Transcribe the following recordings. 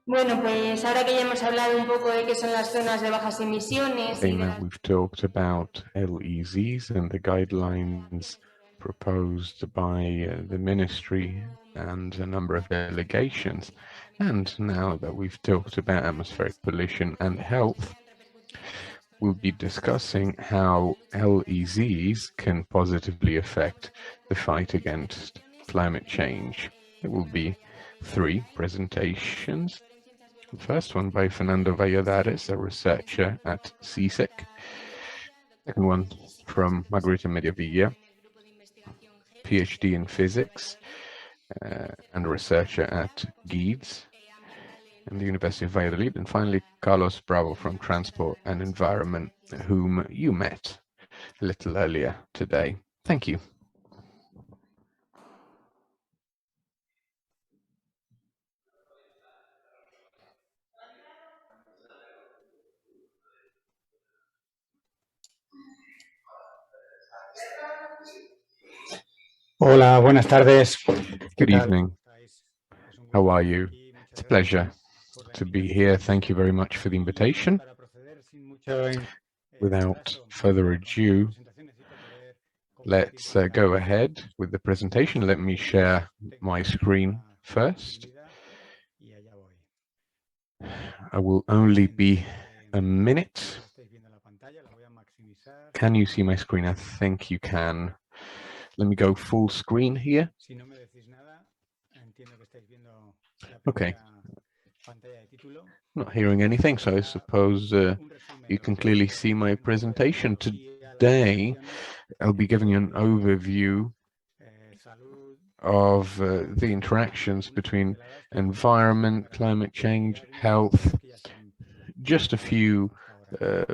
Bueno, pues ahora que ya hemos hablado un poco de qué son las zonas de bajas emisiones y de Now we've talked about LEZs and the guidelines proposed by the ministry and a number of delegations. And now that we've talked about atmospheric pollution and health, we'll be discussing how LEZs can positively affect the fight against climate change. It will be 3 presentations. The first one by Fernando Valladares, a researcher at CSIC. Second one from Margarita Mediavilla, PhD in physics and a researcher at GEEDS and the University of Valladolid. And finally, Carlos Bravo from Transport and Environment, whom you met a little earlier today. Thank you. Hola, buenas tardes. Good evening. How are you? It's a pleasure to be here. Thank you very much for the invitation. Without further ado, let's go ahead with the presentation. Let me share my screen first. I will only be a minute. Can you see my screen? I think you can. Let me go full screen here. Okay. Not hearing anything, so I suppose you can clearly see my presentation. Today, I'll be giving you an overview of the interactions between environment, climate change, health, just a few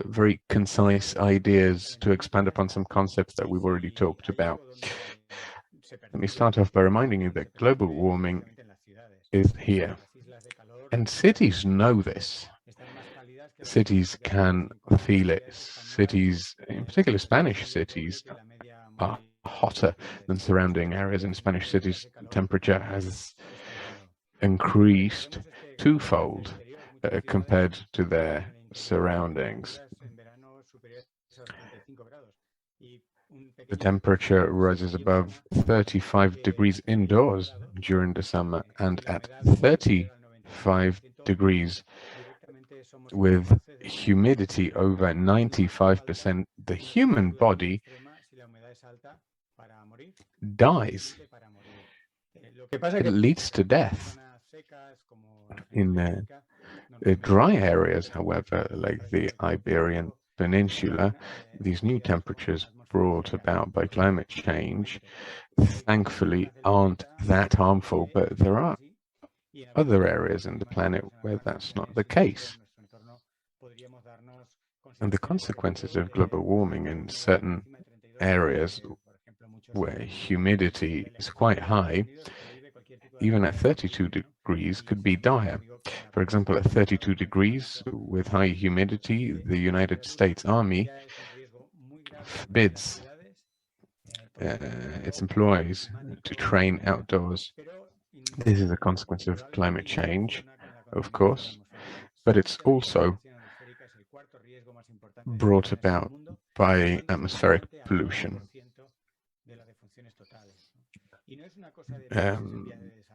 very concise ideas to expand upon some concepts that we've already talked about. Let me start off by reminding you that global warming is here. And cities know this. Cities can feel it. Cities, in particular Spanish cities, are hotter than surrounding areas. In Spanish cities, temperature has increased twofold compared to their surroundings. The temperature rises above 35 degrees indoors during the summer and at 35 degrees with humidity over 95%, the human body dies. It leads to death. In dry areas, however, like the Iberian Peninsula, these new temperatures brought about by climate change, thankfully, aren't that harmful, but there are other areas in the planet where that's not the case. And the consequences of global warming in certain areas where humidity is quite high, even at 32 degrees, could be dire. For example, at 32 degrees with high humidity, the United States Army forbids its employees to train outdoors. This is a consequence of climate change, of course, but it's also brought about by atmospheric pollution,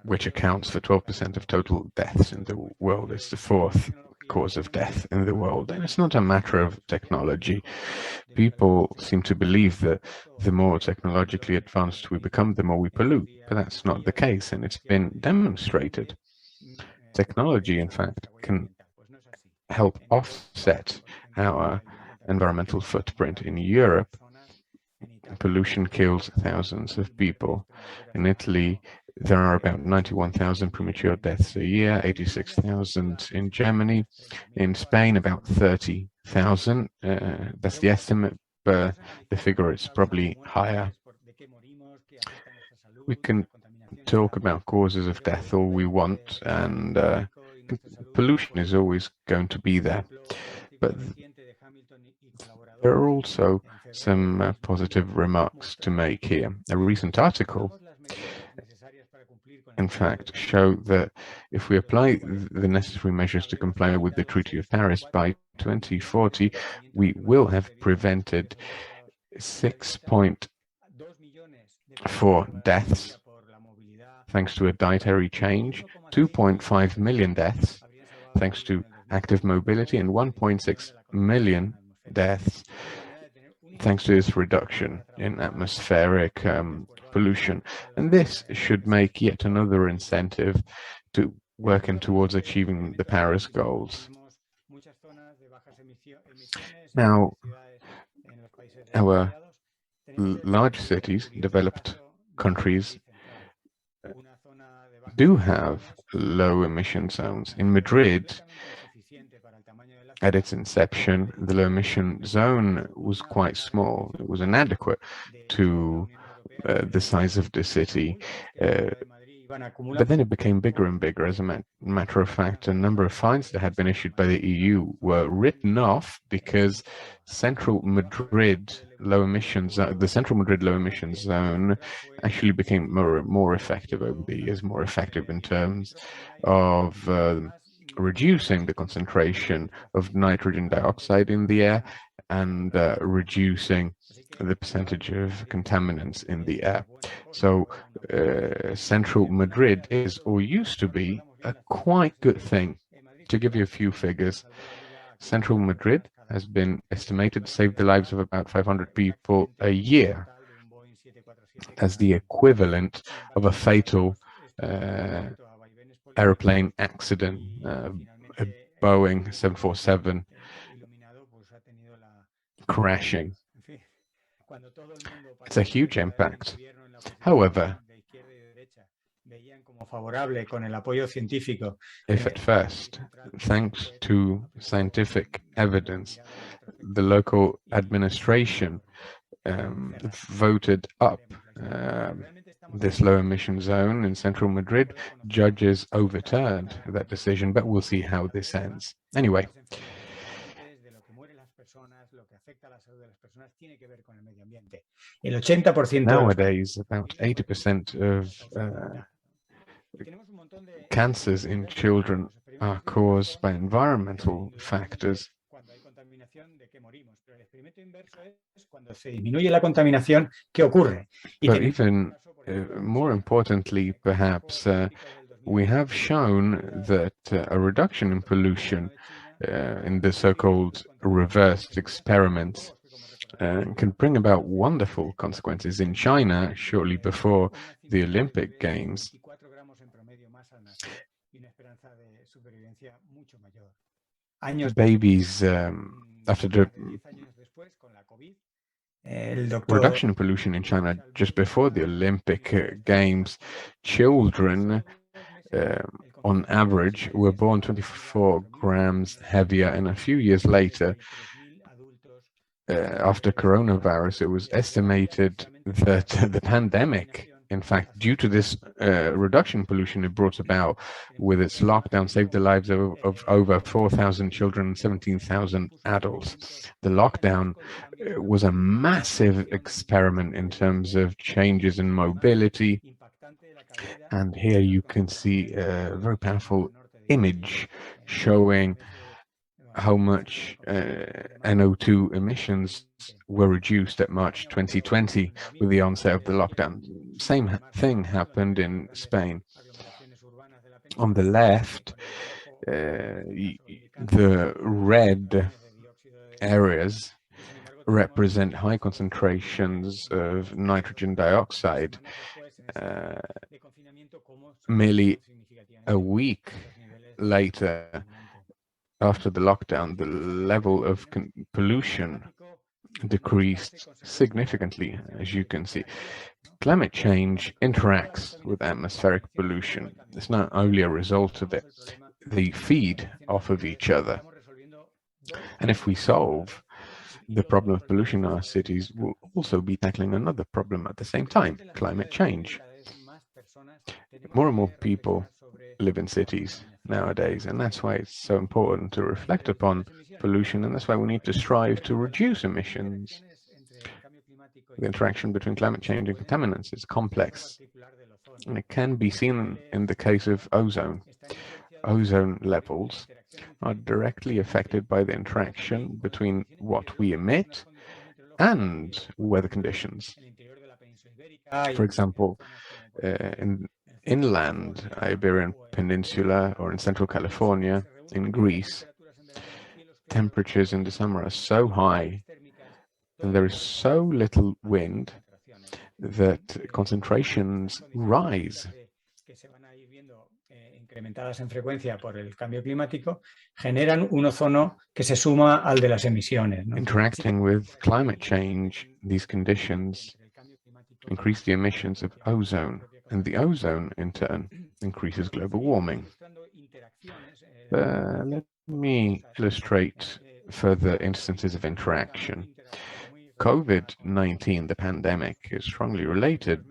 which accounts for 12% of total deaths in the world. It's the 4th cause of death in the world. And it's not a matter of technology. People seem to believe that the more technologically advanced we become, the more we pollute. But that's not the case, and it's been demonstrated. Technology, in fact, can help offset our environmental footprint. In Europe, pollution kills thousands of people. In Italy, there are about 91,000 premature deaths a year, 86,000 in Germany. In Spain, about 30,000. That's the estimate, but the figure is probably higher. We can talk about causes of death all we want, and pollution is always going to be there. But there are also some positive remarks to make here. A recent article in fact, show that if we apply the necessary measures to comply with the Treaty of Paris by 2040, we will have prevented 6.4 deaths thanks to a dietary change, 2.5 million deaths thanks to active mobility, and 1.6 million deaths thanks to this reduction in atmospheric pollution. And this should make yet another incentive to working towards achieving the Paris goals. Now, our large cities, developed countries, do have low emission zones. In Madrid, at its inception, the low emission zone was quite small. It was inadequate to the size of the city. But then it became bigger and bigger. As a matter of fact, a number of fines that had been issued by the EU were written off because the Central Madrid low emissions zone actually became more effective over the years, more effective in terms of reducing the concentration of nitrogen dioxide in the air and reducing the percentage of contaminants in the air. So Central Madrid is, or used to be, a quite good thing. To give you a few figures, Central Madrid has been estimated to save the lives of about 500 people a year. That's the equivalent of a fatal airplane accident, a Boeing 747 crashing. It's a huge impact. However, if at first, thanks to scientific evidence, the local administration voted up this low emission zone in central Madrid, judges overturned that decision, but we'll see how this ends. Anyway, nowadays, about 80% of cancers in children are caused by environmental factors. But even more importantly, perhaps, we have shown that a reduction in pollution in the so-called reversed experiments can bring about wonderful consequences. In China, shortly before the Olympic Games, babies, after the reduction in pollution in China just before the Olympic Games, children on average were born 24 grams heavier, and a few years later, after coronavirus, it was estimated that the pandemic, in fact, due to this reduction in pollution it brought about with its lockdown, saved the lives of over 4,000 children and 17,000 adults. The lockdown was a massive experiment in terms of changes in mobility. And here you can see a very powerful image showing how much NO2 emissions were reduced at March 2020 with the onset of the lockdown. Same thing happened in Spain. On the left, the red areas represent high concentrations of nitrogen dioxide. Merely a week later, after the lockdown, the level of pollution decreased significantly, as you can see. Climate change interacts with atmospheric pollution. It's not only a result of it, they feed off of each other. And if we solve the problem of pollution in our cities, we'll also be tackling another problem at the same time, climate change. More and more people live in cities nowadays, and that's why it's so important to reflect upon pollution, and that's why we need to strive to reduce emissions. The interaction between climate change and contaminants is complex. And it can be seen in the case of ozone. Ozone levels are directly affected by the interaction between what we emit and weather conditions. For example, in inland Iberian Peninsula or in Central California, in Greece, temperatures in the summer are so high and there is so little wind that concentrations rise. Incrementadas en frecuencia por el cambio climático, generan un ozono que se suma al de las emisiones. Interacting with climate change, these conditions increase the emissions of ozone, and the ozone, in turn, increases global warming. Let me illustrate further instances of interaction. COVID-19, the pandemic, is strongly related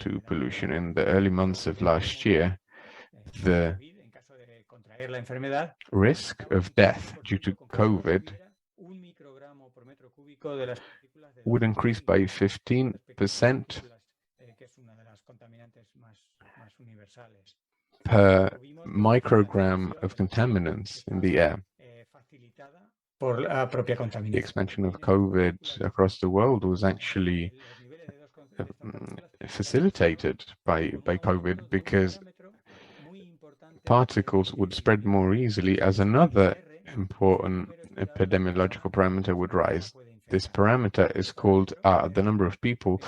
to pollution. In the early months of last year, the risk of death due to COVID would increase by 15% per microgram of contaminants in the air. The expansion of COVID across the world was actually facilitated by COVID because particles would spread more easily as another important epidemiological parameter would rise. This parameter is called the number of people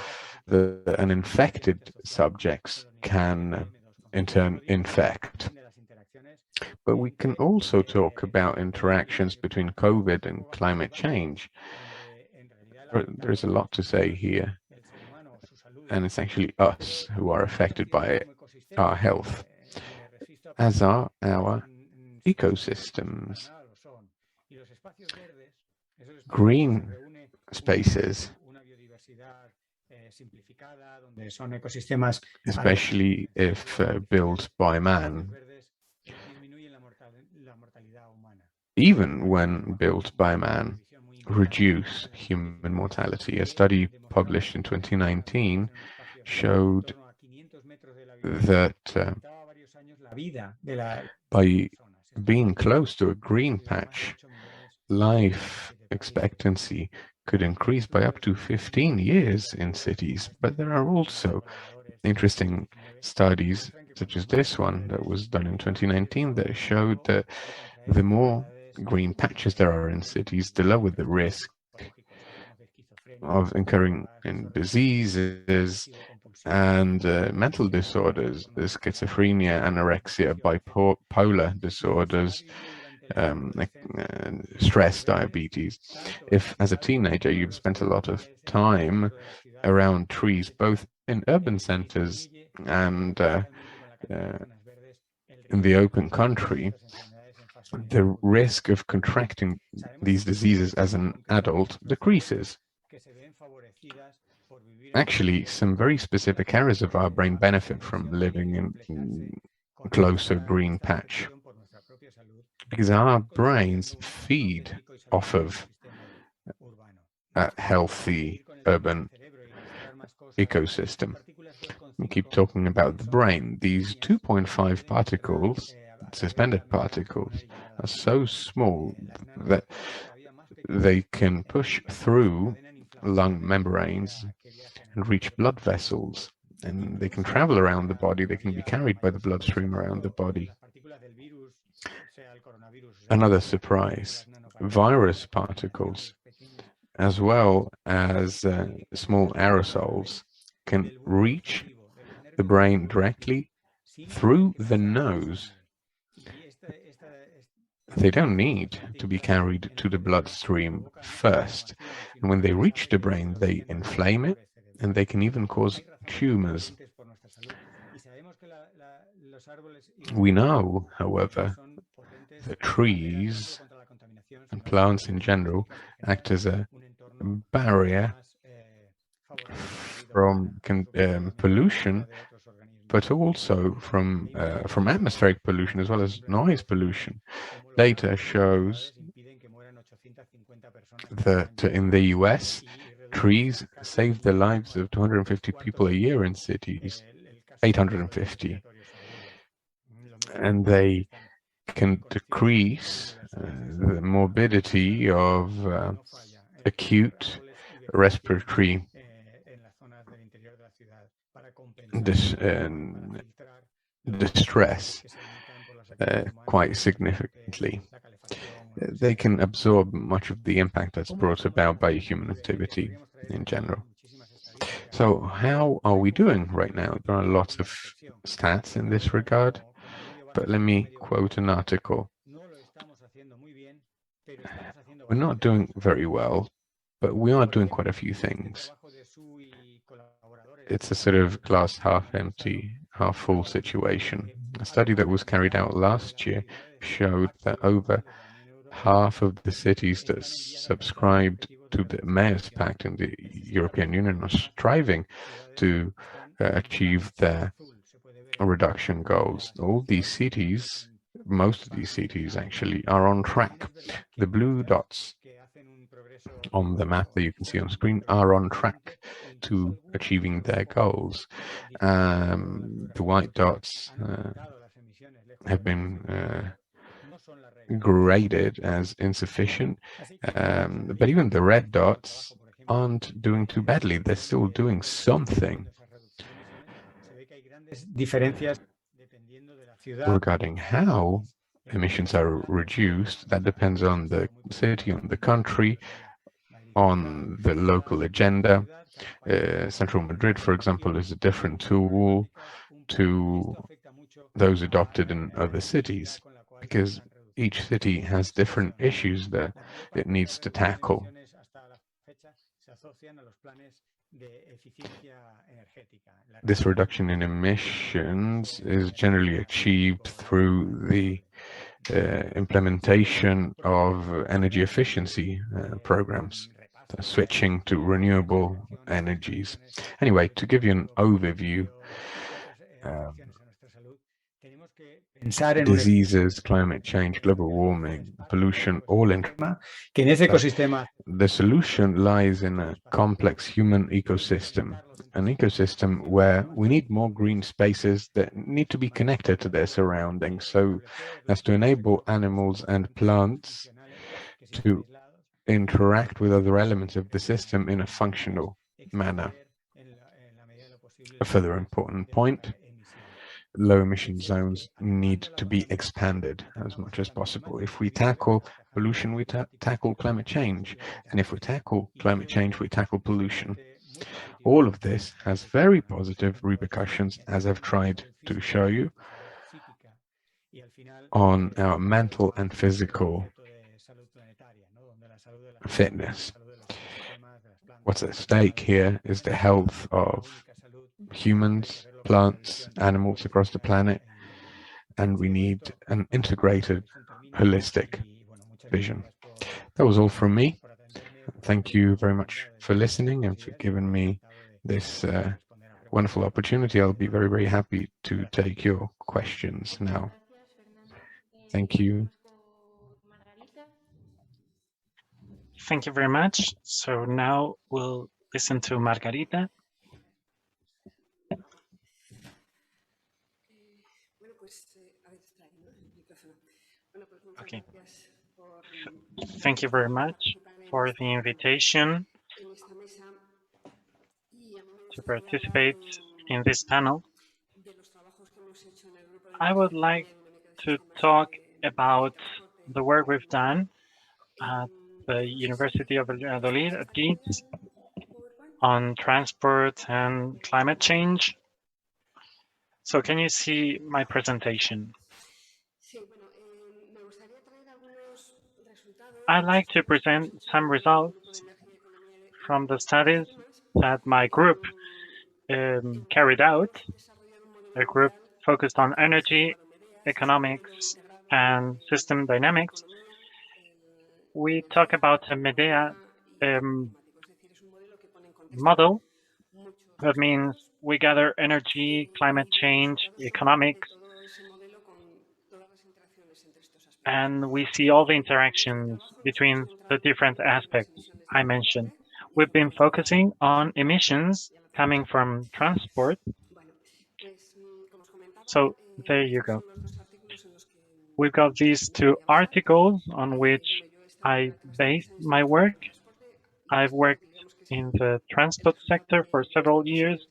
that an infected subjects can in turn infect. But we can also talk about interactions between COVID and climate change. There's a lot to say here, and it's actually us who are affected by our health, as are our ecosystems. Green spaces, especially if built by man, even when built by man, reduce human mortality. A study published in 2019 showed that by being close to a green patch, life expectancy could increase by up to 15 years in cities. But there are also interesting studies, such as this one that was done in 2019, that showed that the more green patches there are in cities, the lower the risk of incurring in diseases and mental disorders, schizophrenia, anorexia, bipolar disorders, stress, diabetes. If as a teenager you've spent a lot of time around trees, both in urban centers and in the open country, the risk of contracting these diseases as an adult decreases. Actually, some very specific areas of our brain benefit from living in a closer green patch, because our brains feed off of a healthy urban ecosystem. We keep talking about the brain. These 2.5 particles, suspended particles, are so small that they can push through lung membranes and reach blood vessels, and they can travel around the body. They can be carried by the bloodstream around the body. Another surprise, virus particles, as well as small aerosols, can reach the brain directly through the nose. They don't need to be carried to the bloodstream first. And when they reach the brain, they inflame it, and they can even cause tumors. We know, however, that trees and plants in general act as a barrier from pollution, but also from atmospheric pollution as well as noise pollution. Data shows that in the US, trees save the lives of 250 people a year in cities. 850, and they can decrease the morbidity of acute respiratory distress quite significantly. They can absorb much of the impact that's brought about by human activity in general. So how are we doing right now? There are lots of stats in this regard, but let me quote an article. We're not doing very well, but we are doing quite a few things. It's a sort of glass half empty, half full situation. A study that was carried out last year showed that over half of the cities that subscribed to the Mayor's Pact in the European Union are striving to achieve their reduction goals. All these cities, most of these cities actually, are on track. The blue dots on the map that you can see on screen are on track to achieving their goals. The white dots have been graded as insufficient, but even the red dots aren't doing too badly. They're still doing something. Regarding how emissions are reduced, that depends on the city, on the country, on the local agenda. Central Madrid, for example, is a different tool to those adopted in other cities, because each city has different issues that it needs to tackle. This reduction in emissions is generally achieved through the implementation of energy efficiency programs, switching to renewable energies. Anyway, to give you an overview, diseases, climate change, global warming, pollution, all in. The solution lies in a complex human ecosystem, an ecosystem where we need more green spaces that need to be connected to their surroundings, so as to enable animals and plants to interact with other elements of the system in a functional manner. A further important point: low emission zones need to be expanded as much as possible. If we tackle pollution, we tackle climate change. And if we tackle climate change, we tackle pollution. All of this has very positive repercussions, as I've tried to show you, on our mental and physical fitness. What's at stake here is the health of humans, plants, animals across the planet, and we need an integrated, holistic vision. That was all from me. Thank you very much for listening and for giving me this wonderful opportunity. I'll be very, very happy to take your questions now. Thank you. Thank you very much. So now we'll listen to Margarita. Okay. Thank you very much for the invitation to participate in this panel. I would like to talk about the work we've done at the University of Valladolid at GITS on transport and climate change. So can you see my presentation? I'd like to present some results from the studies that my group carried out, a group focused on energy, economics, and system dynamics. We talk about a Medea model. That means we gather energy, climate change, economics, and we see all the interactions between the different aspects I mentioned. We've been focusing on emissions coming from transport, So there you go. We've got these two articles on which I based my work. I've worked in the transport sector for several years,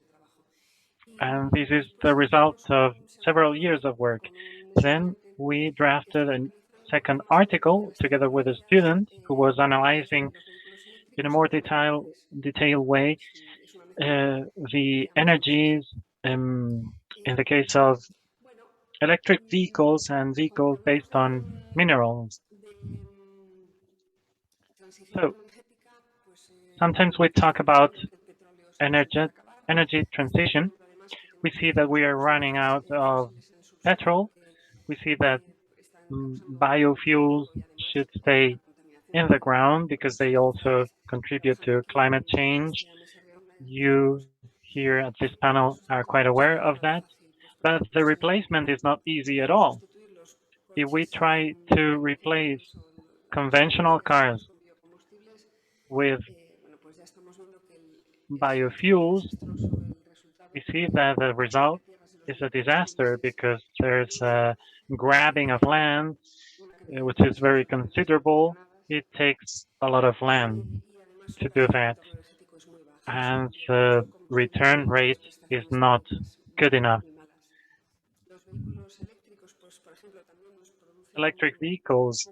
and this is the result of several years of work. Then we drafted a second article together with a student who was analyzing in a more detailed way the energies in the case of electric vehicles and vehicles based on minerals. So sometimes we talk about energy transition. We see that we are running out of petrol. We see that biofuels should stay in the ground because they also contribute to climate change. You here at this panel are quite aware of that, but the replacement is not easy at all. If we try to replace conventional cars with biofuels, we see that the result is a disaster because there's a grabbing of land, which is very considerable. It takes a lot of land to do that, and the return rate is not good enough. Electric vehicles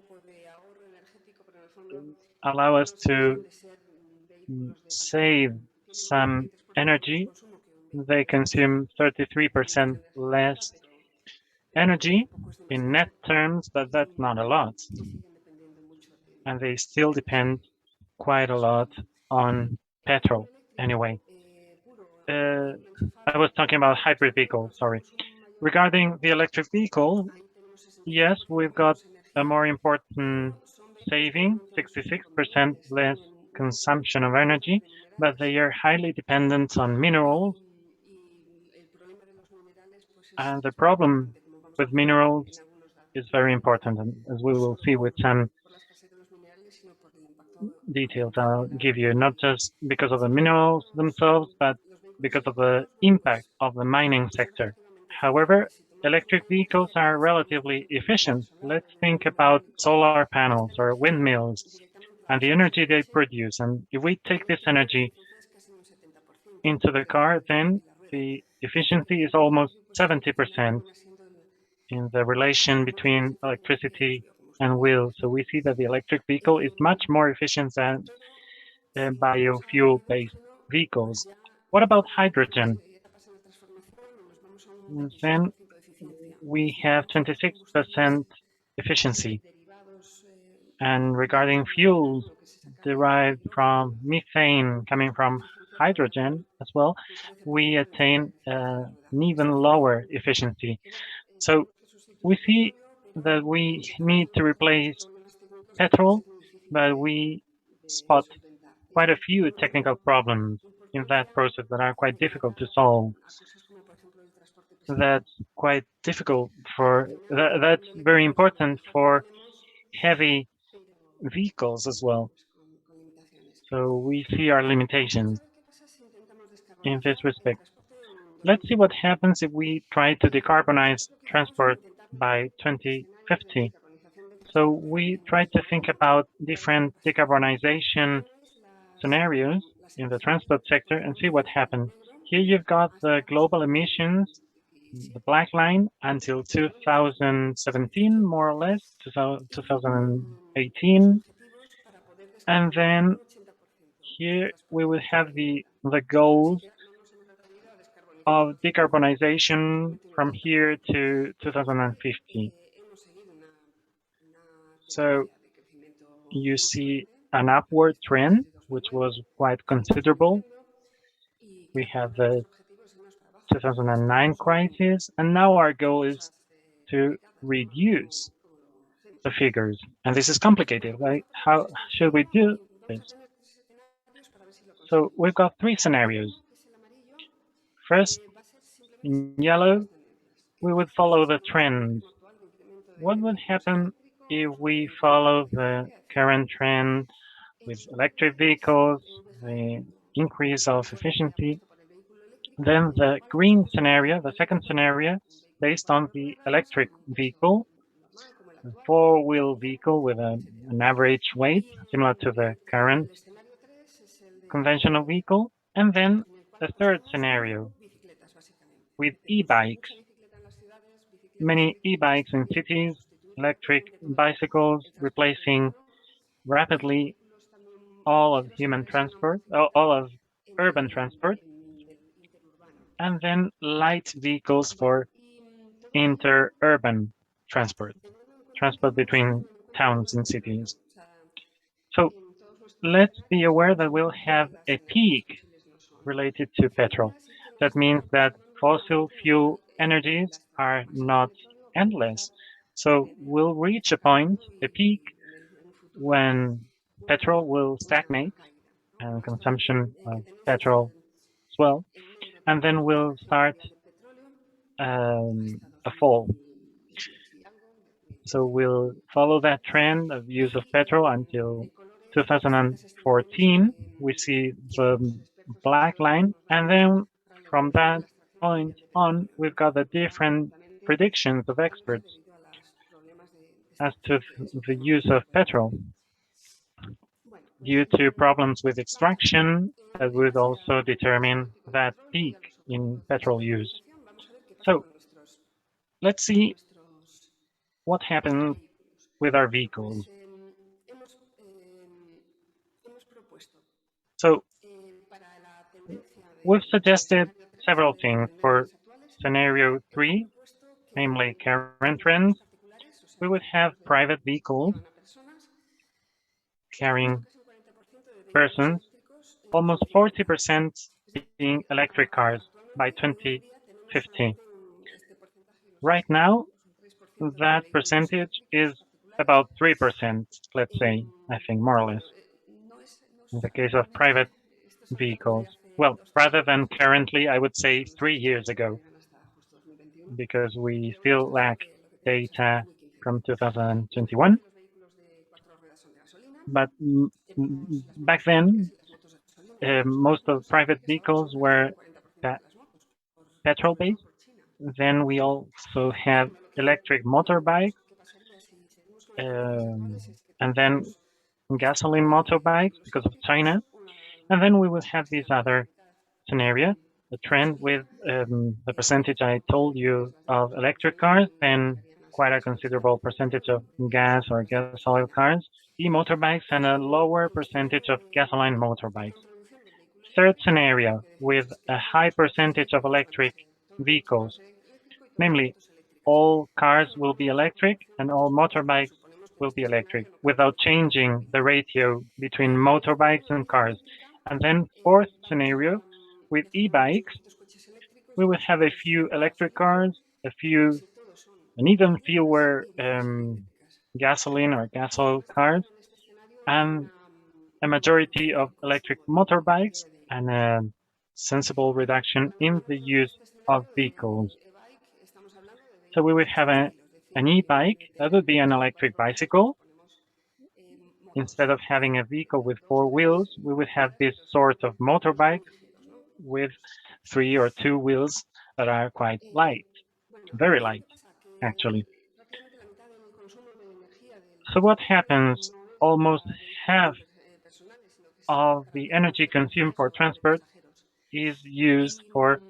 allow us to save some energy. They consume 33% less energy in net terms, but that's not a lot. And they still depend quite a lot on petrol anyway. I was talking about hybrid vehicles, sorry. Regarding the electric vehicle, yes, we've got a more important saving, 66% less consumption of energy, but they are highly dependent on minerals. And the problem with minerals is very important, and as we will see with some details I'll give you, not just because of the minerals themselves, but because of the impact of the mining sector. However, electric vehicles are relatively efficient. Let's think about solar panels or windmills and the energy they produce. And if we take this energy into the car, then the efficiency is almost 70% in the relation between electricity and wheels. So we see that the electric vehicle is much more efficient than biofuel-based vehicles. What about hydrogen? And then we have 26% efficiency. And regarding fuels derived from methane coming from hydrogen as well, we attain an even lower efficiency. So we see that we need to replace petrol, but we spot quite a few technical problems in that process that are quite difficult to solve. That's quite difficult that's very important for heavy vehicles as well. So we see our limitations in this respect. Let's see what happens if we try to decarbonize transport by 2050. So we try to think about different decarbonization scenarios in the transport sector and see what happens. Here you've got the global emissions, the black line, until 2017, more or less, 2018. And then here we will have the goals of decarbonization from here to 2050. So you see an upward trend, which was quite considerable. We have the 2009 crisis, and now our goal is to reduce the figures. And this is complicated, right? How should we do this? So we've got three scenarios. First, in yellow, we would follow the trends. What would happen if we follow the current trend with electric vehicles, the increase of efficiency? Then the green scenario, the second scenario, based on the electric vehicle, a four-wheel vehicle with an average weight similar to the current conventional vehicle. And then the third scenario with e-bikes, many e-bikes in cities, electric bicycles replacing rapidly all of human transport, all of urban transport, and then light vehicles for interurban transport between towns and cities. So let's be aware that we'll have a peak related to petrol. That means that fossil fuel energies are not endless. So we'll reach a point, a peak, when petrol will stagnate and consumption of petrol as well, and then we'll start a fall. So we'll follow that trend of use of petrol until 2014. We see the black line, and then from that point on, we've got the different predictions of experts as to the use of petrol due to problems with extraction that would also determine that peak in petrol use. So let's see what happens with our vehicles. So we've suggested several things for scenario 3, namely current trends. We would have private vehicles carrying persons, almost 40% being electric cars by 2050. Right now, that percentage is about 3%, let's say, I think, more or less, in the case of private vehicles. Well, rather than currently, I would say 3 years ago, because we still lack data from 2021. But back then, most of private vehicles were petrol-based. Then we also have electric motorbikes, and then gasoline motorbikes because of China. And then we will have this other scenario, the trend with the percentage I told you of electric cars, and quite a considerable percentage of gas or gas oil cars, e-motorbikes, and a lower percentage of gasoline motorbikes. Third scenario, with a high percentage of electric vehicles, namely all cars will be electric and all motorbikes will be electric without changing the ratio between motorbikes and cars. And then fourth scenario, with e-bikes, we would have a few electric cars, and even fewer gasoline or gas oil cars, and a majority of electric motorbikes, and a sensible reduction in the use of vehicles. So we would have an e-bike, that would be an electric bicycle. Instead of having a vehicle with 4 wheels, we would have this sort of motorbike with 3 or 2 wheels that are quite light, very light, actually. So what happens? Almost half of the energy consumed for transport is used for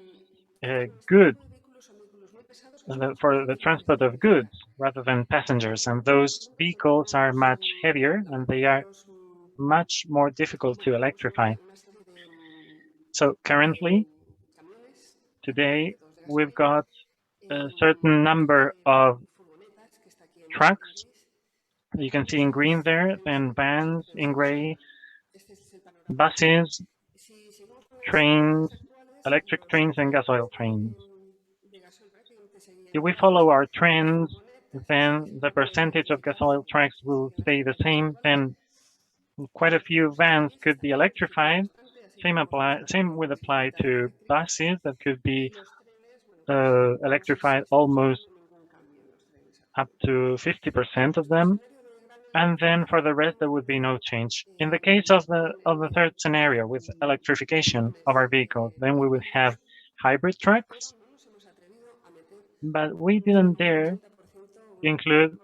goods, for the transport of goods rather than passengers, and those vehicles are much heavier and they are much more difficult to electrify. So currently, today, we've got a certain number of trucks you can see in green there, then vans in gray, buses, trains, electric trains, and gas oil trains. If we follow our trends, then the percentage of gas oil trucks will stay the same. Then quite a few vans could be electrified. Same would apply to buses that could be electrified almost up to 50% of them. And then for the rest, there would be no change. In the case of the third scenario with electrification of our vehicles, then we would have hybrid trucks, but we didn't dare include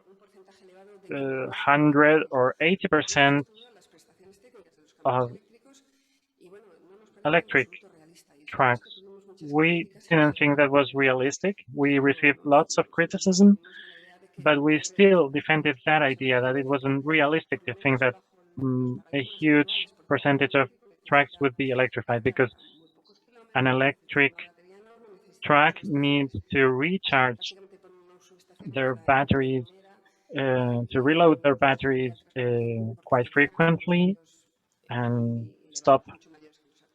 100 or 80% of electric trucks. We didn't think that was realistic. We received lots of criticism, but we still defended that idea that it wasn't realistic to think that a huge percentage of trucks would be electrified, because an electric truck needs to recharge their batteries, to reload their batteries quite frequently and stop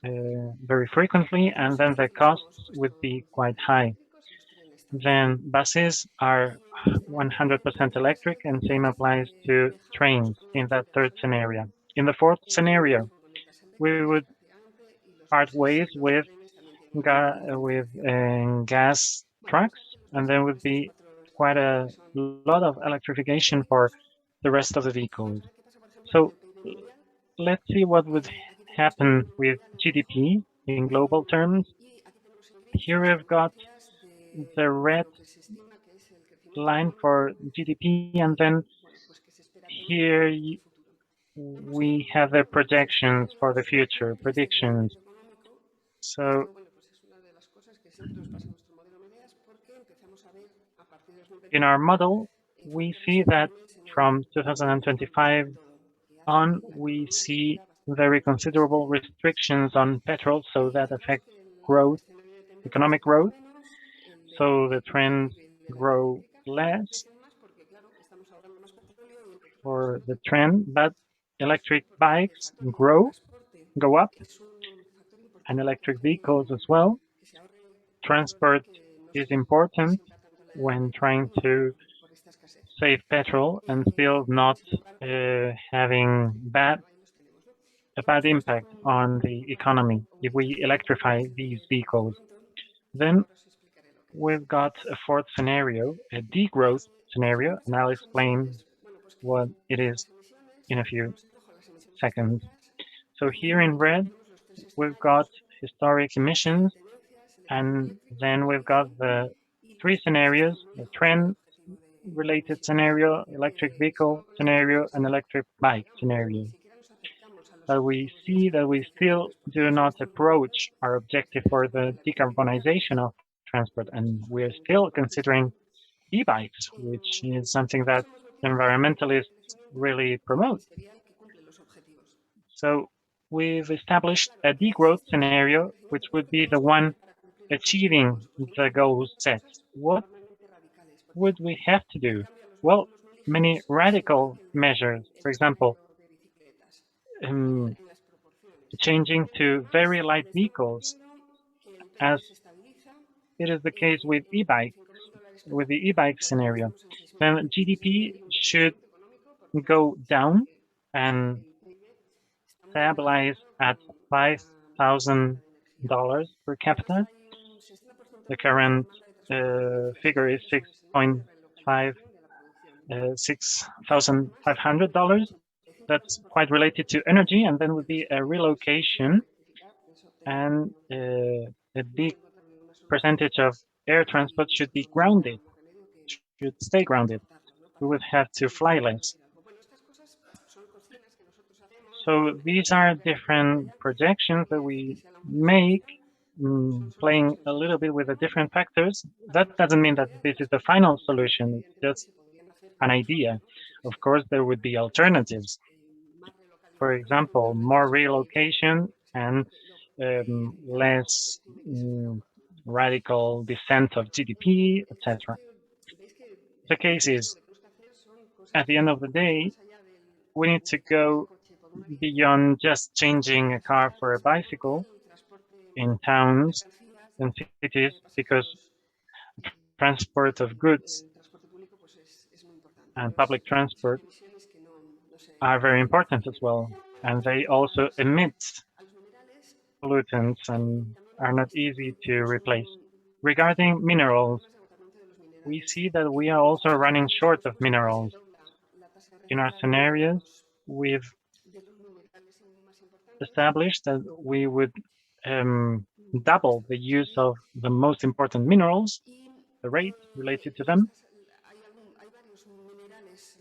very frequently, and then the costs would be quite high. Then buses are 100% electric, and same applies to trains in that third scenario. In the fourth scenario, we would part ways with gas trucks, and there would be quite a lot of electrification for the rest of the vehicles. So let's see what would happen with GDP in global terms. Here we've got the red line for GDP, and then here we have the projections for the future, predictions. So in our model, we see that from 2025 on, we see very considerable restrictions on petrol, so that affects growth, economic growth. So the trends grow less for the trend, but electric bikes go up, and electric vehicles as well. Transport is important when trying to save petrol and still not having a bad impact on the economy if we electrify these vehicles. Then we've got a fourth scenario, a degrowth scenario, and I'll explain what it is in a few seconds. So here in red, we've got historic emissions, and then we've got the three scenarios: the trend-related scenario, electric vehicle scenario, and electric bike scenario. But we see that we still do not approach our objective for the decarbonization of transport, and we're still considering e-bikes, which is something that environmentalists really promote. So we've established a degrowth scenario, which would be the one achieving the goals set. What would we have to do? Well, many radical measures, for example, changing to very light vehicles, as it is the case with e-bikes, with the e-bike scenario. Then GDP should go down and stabilize at $5,000 per capita. The current figure is $6,500. That's quite related to energy, and then would be a relocation, and a big percentage of air transport should be grounded, should stay grounded. We would have to fly less. So these are different projections that we make, playing a little bit with the different factors. That doesn't mean that this is the final solution, it's just an idea. Of course, there would be alternatives. For example, more relocation and less radical descent of GDP, etc. The case is, at the end of the day, we need to go beyond just changing a car for a bicycle in towns and cities, because transport of goods and public transport are very important as well, and they also emit pollutants and are not easy to replace. Regarding minerals, we see that we are also running short of minerals. In our scenarios, we've established that we would double the use of the most important minerals, the rate related to them.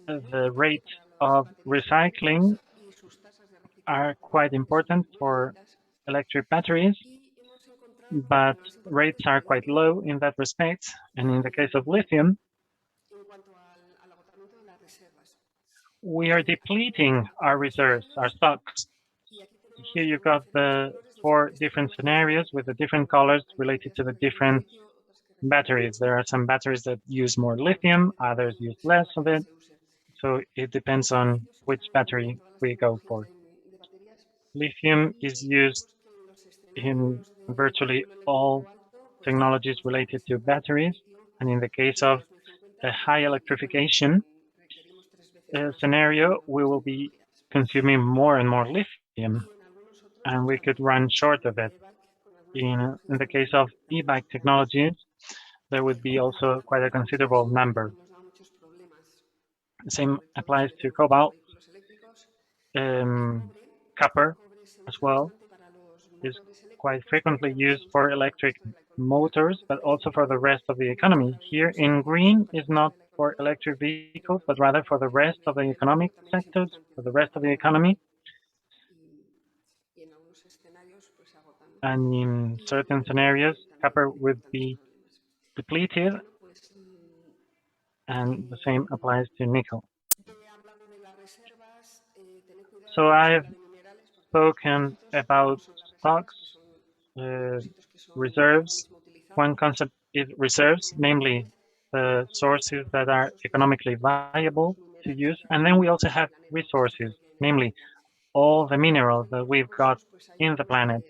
The rate of recycling are quite important for electric batteries, but rates are quite low in that respect. And in the case of lithium, we are depleting our reserves, our stocks. Here you've got the 4 different scenarios with the different colors related to the different batteries. There are some batteries that use more lithium, others use less of it. So it depends on which battery we go for. Lithium is used in virtually all technologies related to batteries. And in the case of a high electrification scenario, we will be consuming more and more lithium, and we could run short of it. In the case of e-bike technologies, there would be also quite a considerable number. The same applies to cobalt. Copper as well is quite frequently used for electric motors, but also for the rest of the economy. Here in green is not for electric vehicles, but rather for the rest of the economic sectors, for the rest of the economy. And in certain scenarios, copper would be depleted, and the same applies to nickel. So I've spoken about stocks, reserves. One concept is reserves, namely the sources that are economically viable to use. And then we also have resources, namely all the minerals that we've got in the planet.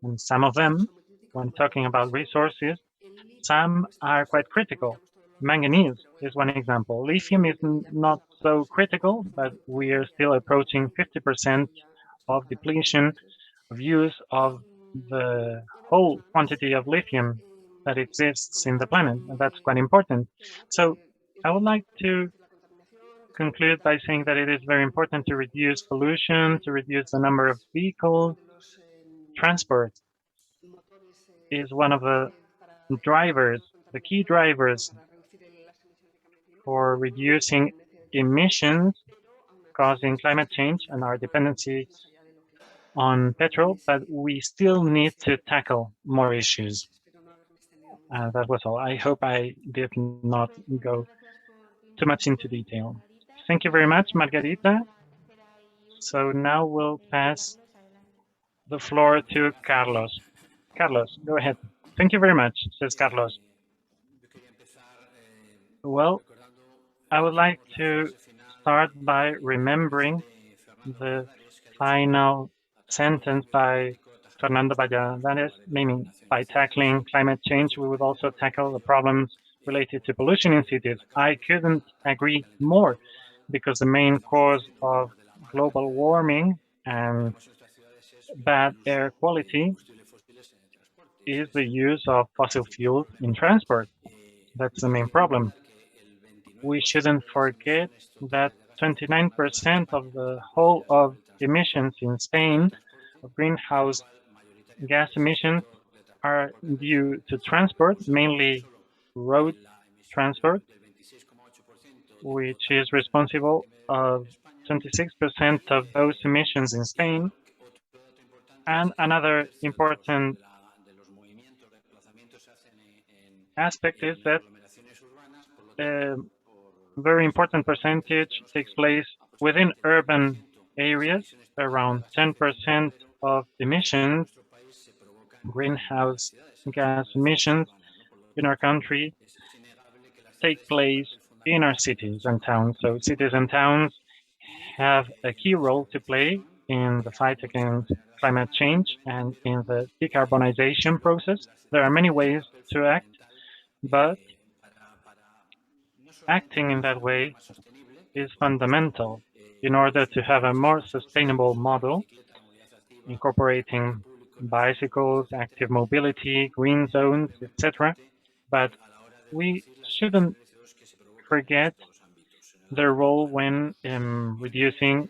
And some of them, when talking about resources, some are quite critical. Manganese is one example. Lithium is not so critical, but we are still approaching 50% of depletion of use of the whole quantity of lithium that exists in the planet, and that's quite important. So I would like to conclude by saying that it is very important to reduce pollution, to reduce the number of vehicles. Transport is one of the drivers, the key drivers for reducing emissions causing climate change and our dependency on petrol, but we still need to tackle more issues. That was all. I hope I did not go too much into detail. Thank you very much, Margarita. So now we'll pass the floor to Carlos. Carlos, go ahead. Thank you very much, says Carlos. Well, I would like to start by remembering the final sentence by Fernando Valladares, meaning by tackling climate change, we would also tackle the problems related to pollution in cities. I couldn't agree more, because the main cause of global warming and bad air quality is the use of fossil fuels in transport. That's the main problem. We shouldn't forget that 29% of the whole of emissions in Spain of greenhouse gas emissions are due to transport, mainly road transport, which is responsible of 26% of those emissions in Spain. And another important aspect is that a very important percentage takes place within urban areas. Around 10% of emissions, greenhouse gas emissions in our country, take place in our cities and towns. So cities and towns have a key role to play in the fight against climate change and in the decarbonization process. There are many ways to act, but acting in that way is fundamental in order to have a more sustainable model, incorporating bicycles, active mobility, green zones, etc. But we shouldn't forget their role when reducing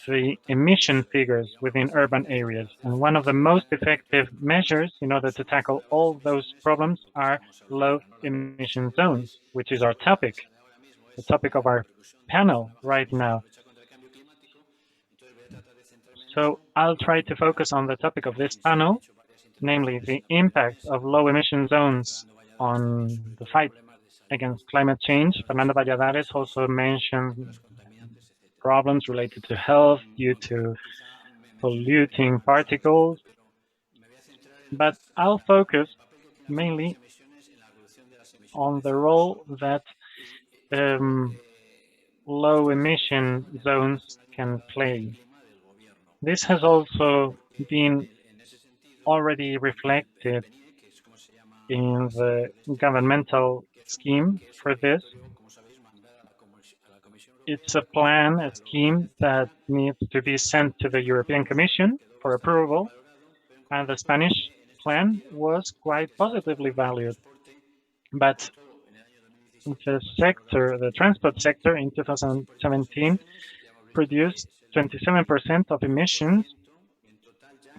the emission figures within urban areas. And one of the most effective measures in order to tackle all those problems are low emission zones, which is our topic, the topic of our panel right now. So I'll try to focus on the topic of this panel, namely the impact of low emission zones on the fight against climate change. Fernando Valladares also mentioned problems related to health due to polluting particles, but I'll focus mainly on the role that low emission zones can play. This has also been already reflected in the governmental scheme for this. It's a plan, a scheme that needs to be sent to the European Commission for approval, and the Spanish plan was quite positively valued. But the transport sector in 2017 produced 27% of emissions.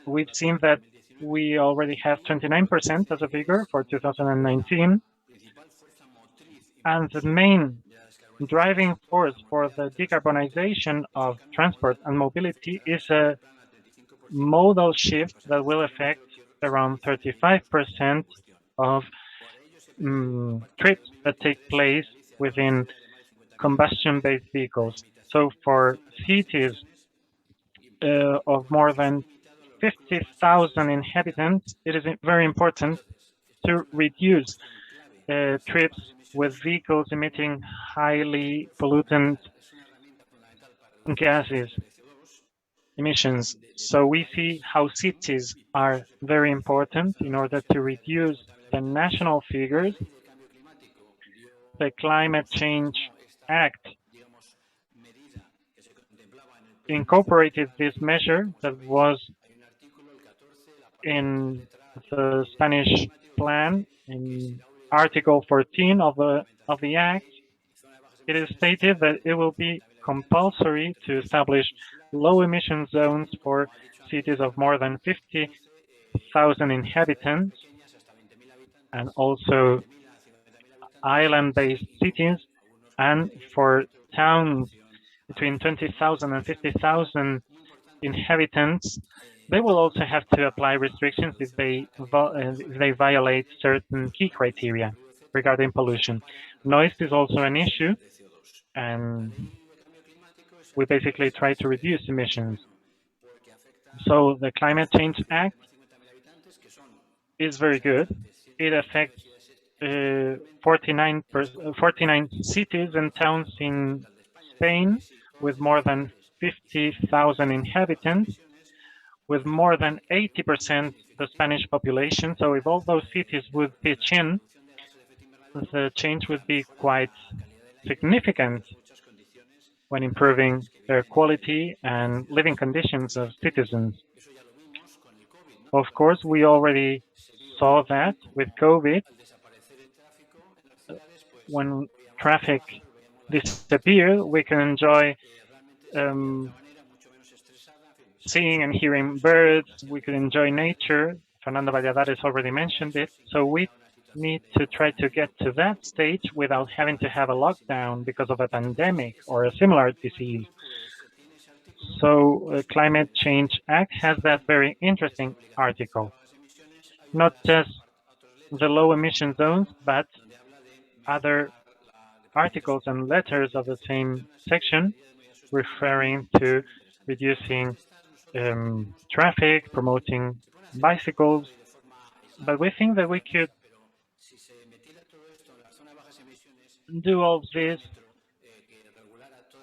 We've seen that we already have 29% as a figure for 2019. And the main driving force for the decarbonization of transport and mobility is a modal shift that will affect around 35% of trips that take place within combustion-based vehicles. So for cities of more than 50,000 inhabitants, it is very important to reduce trips with vehicles emitting highly pollutant gases emissions. So we see how cities are very important in order to reduce the national figures. The Climate Change Act incorporated this measure that was in the Spanish plan in Article 14 of the Act. It is stated that it will be compulsory to establish low emission zones for cities of more than 50,000 inhabitants and also island-based cities, and for towns between 20,000 and 50,000 inhabitants. They will also have to apply restrictions if they violate certain key criteria regarding pollution. Noise is also an issue, and we basically try to reduce emissions. So the Climate Change Act is very good. It affects 49 cities and towns in Spain with more than 50,000 inhabitants, with more than 80% the Spanish population. So if all those cities would pitch in, the change would be quite significant when improving their quality and living conditions of citizens. Of course, we already saw that with COVID. When traffic disappeared, we can enjoy seeing and hearing birds. We could enjoy nature. Fernando Valladares already mentioned it. So we need to try to get to that stage without having to have a lockdown because of a pandemic or a similar disease. So Climate Change Act has that very interesting article. Not just the low emission zones, but other articles and letters of the same section referring to reducing traffic, promoting bicycles. But we think that we could do all this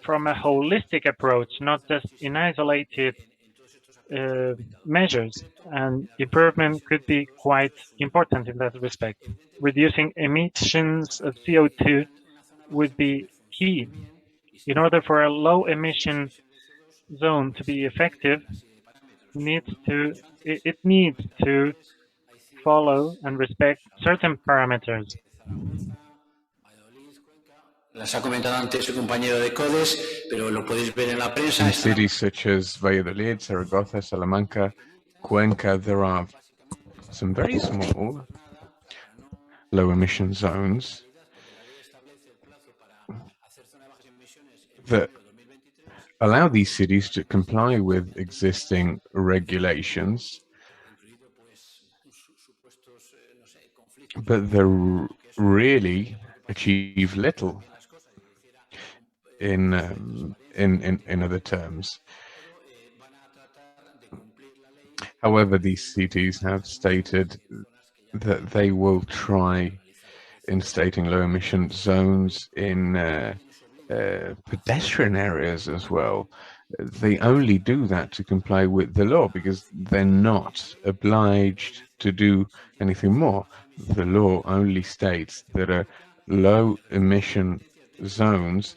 from a holistic approach, not just in isolated measures, and improvement could be quite important in that respect. Reducing emissions of CO2 would be key. In order for a low emission zone to be effective, it needs to follow and respect certain parameters. Las ha comentado antes su compañero de CODES, pero lo podéis ver en la prensa. In cities such as Valladolid, Zaragoza, Salamanca, Cuenca, there are some very small low emission zones that allow these cities to comply with existing regulations, but they really achieve little in other terms. However, these cities have stated that they will try instating low emission zones in pedestrian areas as well. They only do that to comply with the law because they're not obliged to do anything more. The law only states that a low emission zones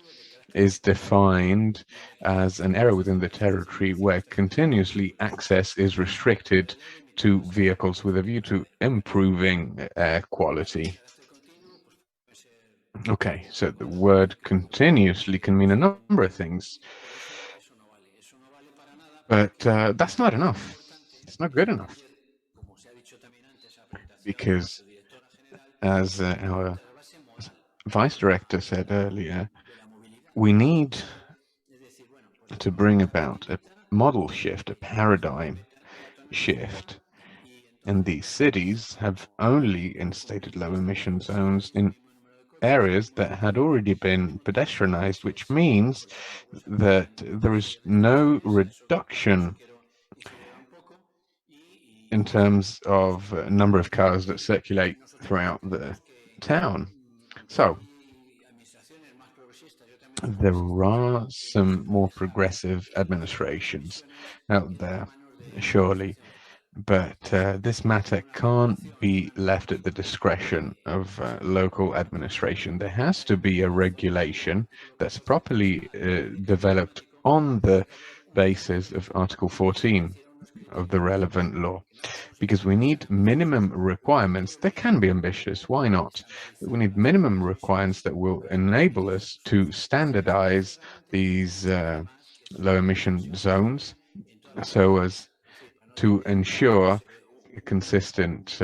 is defined as an area within the territory where continuously access is restricted to vehicles with a view to improving air quality. Okay, so the word continuously can mean a number of things, but that's not enough. It's not good enough. Because as our vice director said earlier, we need to bring about a model shift, a paradigm shift. And these cities have only instated low emission zones in areas that had already been pedestrianized, which means that there is no reduction in terms of number of cars that circulate throughout the town. So there are some more progressive administrations out there, surely, but this matter can't be left at the discretion of local administration. There has to be a regulation that's properly developed on the basis of Article 14 of the relevant law, because we need minimum requirements. They can be ambitious, why not? We need minimum requirements that will enable us to standardize these low emission zones so as to ensure a consistent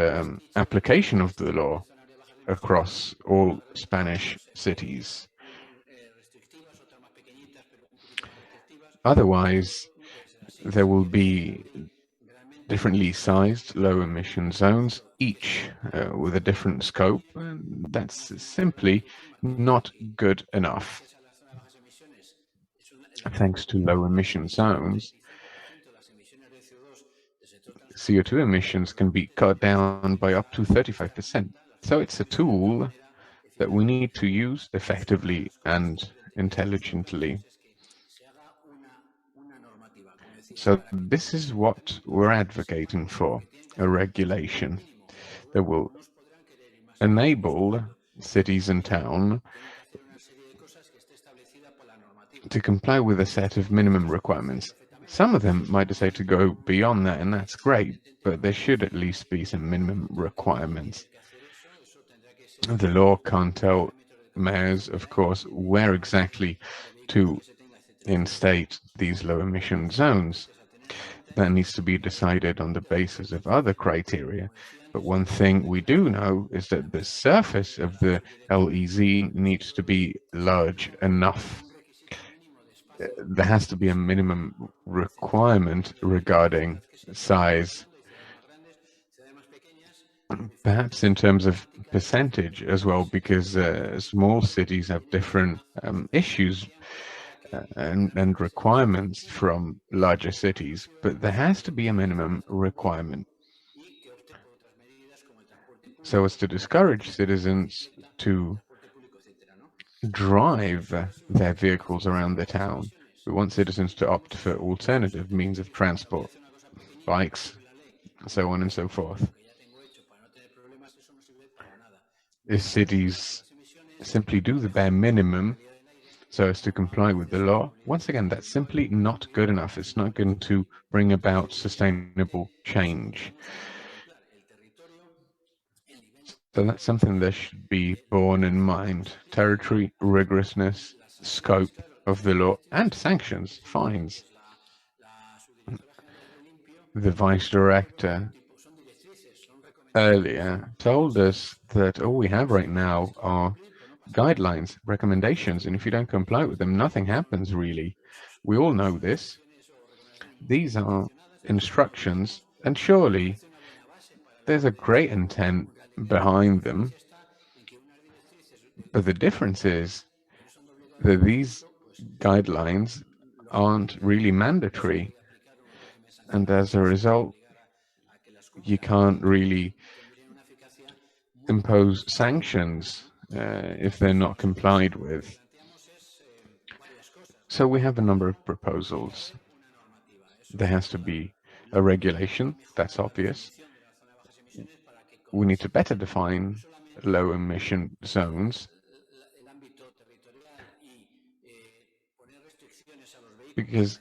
application of the law across all Spanish cities. Otherwise, there will be differently sized low emission zones, each with a different scope, and that's simply not good enough. Thanks to low emission zones, CO2 emissions can be cut down by up to 35%. So it's a tool that we need to use effectively and intelligently. So this is what we're advocating for, a regulation that will enable cities and towns to comply with a set of minimum requirements. Some of them might decide to go beyond that, and that's great, but there should at least be some minimum requirements. The law can't tell mayors, of course, where exactly to instate these low emission zones. That needs to be decided on the basis of other criteria. But one thing we do know is that the surface of the LEZ needs to be large enough. There has to be a minimum requirement regarding size, perhaps in terms of percentage as well, because small cities have different issues and requirements from larger cities, but there has to be a minimum requirement so as to discourage citizens to drive their vehicles around the town. We want citizens to opt for alternative means of transport, bikes, so on and so forth. If cities simply do the bare minimum so as to comply with the law, once again, that's simply not good enough. It's not going to bring about sustainable change. So that's something that should be borne in mind. Territory, rigorousness, scope of the law, and sanctions, fines. The vice director earlier told us that all we have right now are guidelines, recommendations, and if you don't comply with them, nothing happens really. We all know this. These are instructions, and surely there's a great intent behind them. But the difference is that these guidelines aren't really mandatory, and as a result, you can't really impose sanctions if they're not complied with. So we have a number of proposals. There has to be a regulation, that's obvious. We need to better define low emission zones, because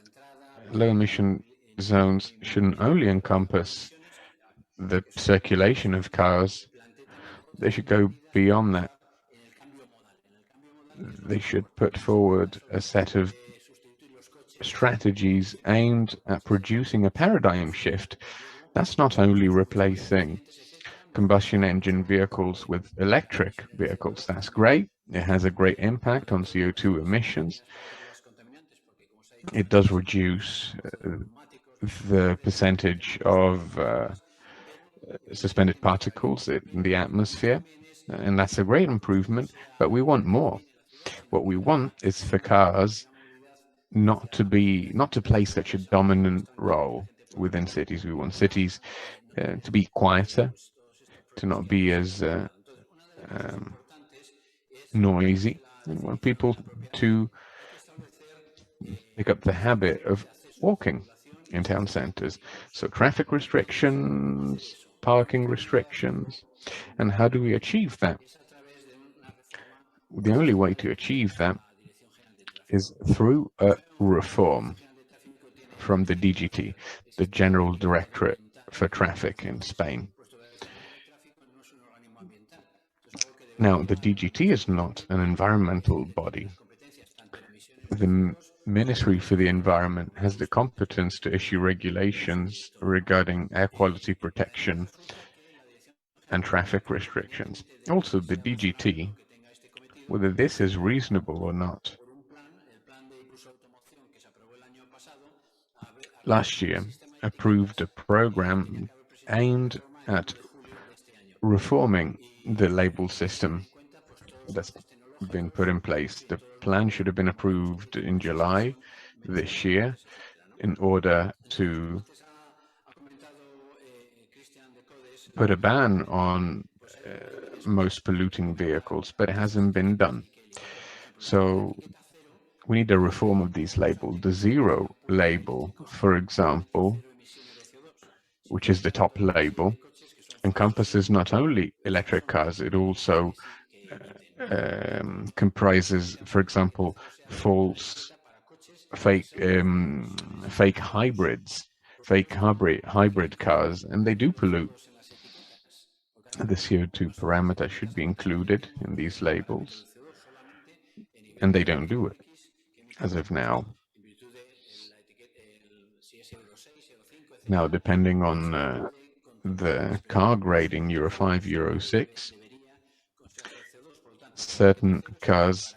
low emission zones shouldn't only encompass the circulation of cars, they should go beyond that. They should put forward a set of strategies aimed at producing a paradigm shift. That's not only replacing combustion engine vehicles with electric vehicles. That's great. It has a great impact on CO2 emissions. It does reduce the percentage of suspended particles in the atmosphere, and that's a great improvement, but we want more. What we want is for cars not to play such a dominant role within cities. We want cities to be quieter, to not be as noisy. We want people to pick up the habit of walking in town centers. So traffic restrictions, parking restrictions, and how do we achieve that? The only way to achieve that is through a reform from the DGT, the General Directorate for Traffic in Spain. Now, the DGT is not an environmental body. The Ministry for the Environment has the competence to issue regulations regarding air quality protection and traffic restrictions. Also, the DGT, whether this is reasonable or not, last year approved a program aimed at reforming the label system that's been put in place. The plan should have been approved in July this year in order to put a ban on most polluting vehicles, but it hasn't been done. So we need a reform of these labels. The zero label, for example, which is the top label, encompasses not only electric cars, it also comprises, for example, fake hybrids, fake hybrid cars, and they do pollute. The CO2 parameter should be included in these labels, and they don't do it as of now. Now, depending on the car grading, Euro 5, Euro 6, certain cars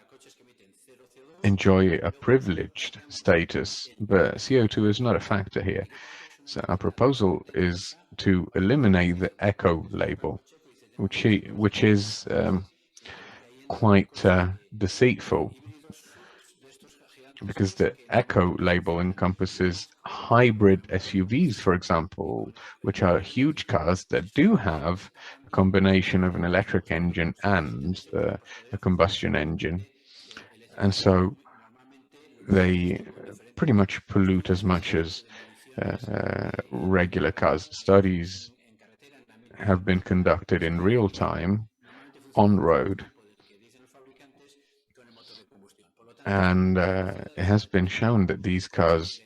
enjoy a privileged status, but CO2 is not a factor here. So our proposal is to eliminate the eco label, which is quite deceitful, because the eco label encompasses hybrid SUVs, for example, which are huge cars that do have a combination of an electric engine and a combustion engine. And so they pretty much pollute as much as regular cars. Studies have been conducted in real time on road, and it has been shown that these cars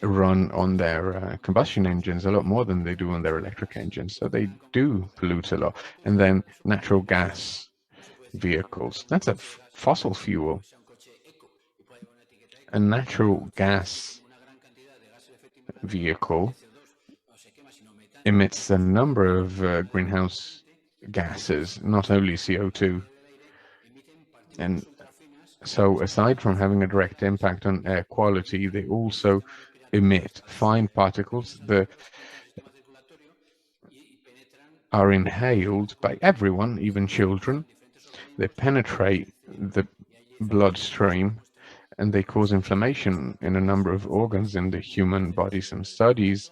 run on their combustion engines a lot more than they do on their electric engines. So they do pollute a lot. And then natural gas vehicles, that's a fossil fuel. A natural gas vehicle emits a number of greenhouse gases, not only CO2. And so aside from having a direct impact on air quality, they also emit fine particles that are inhaled by everyone, even children. They penetrate the bloodstream and they cause inflammation in a number of organs in the human body. Some studies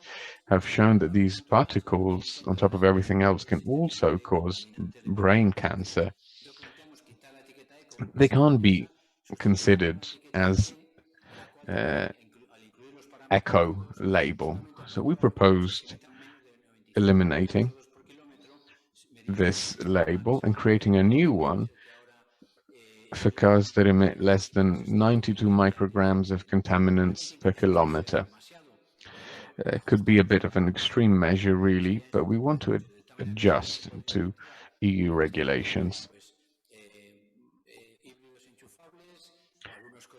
have shown that these particles, on top of everything else, can also cause brain cancer. They can't be considered as eco label. So we proposed eliminating this label and creating a new one for cars that emit less than 92 micrograms of contaminants per kilometer. It could be a bit of an extreme measure, really, but we want to adjust to EU regulations.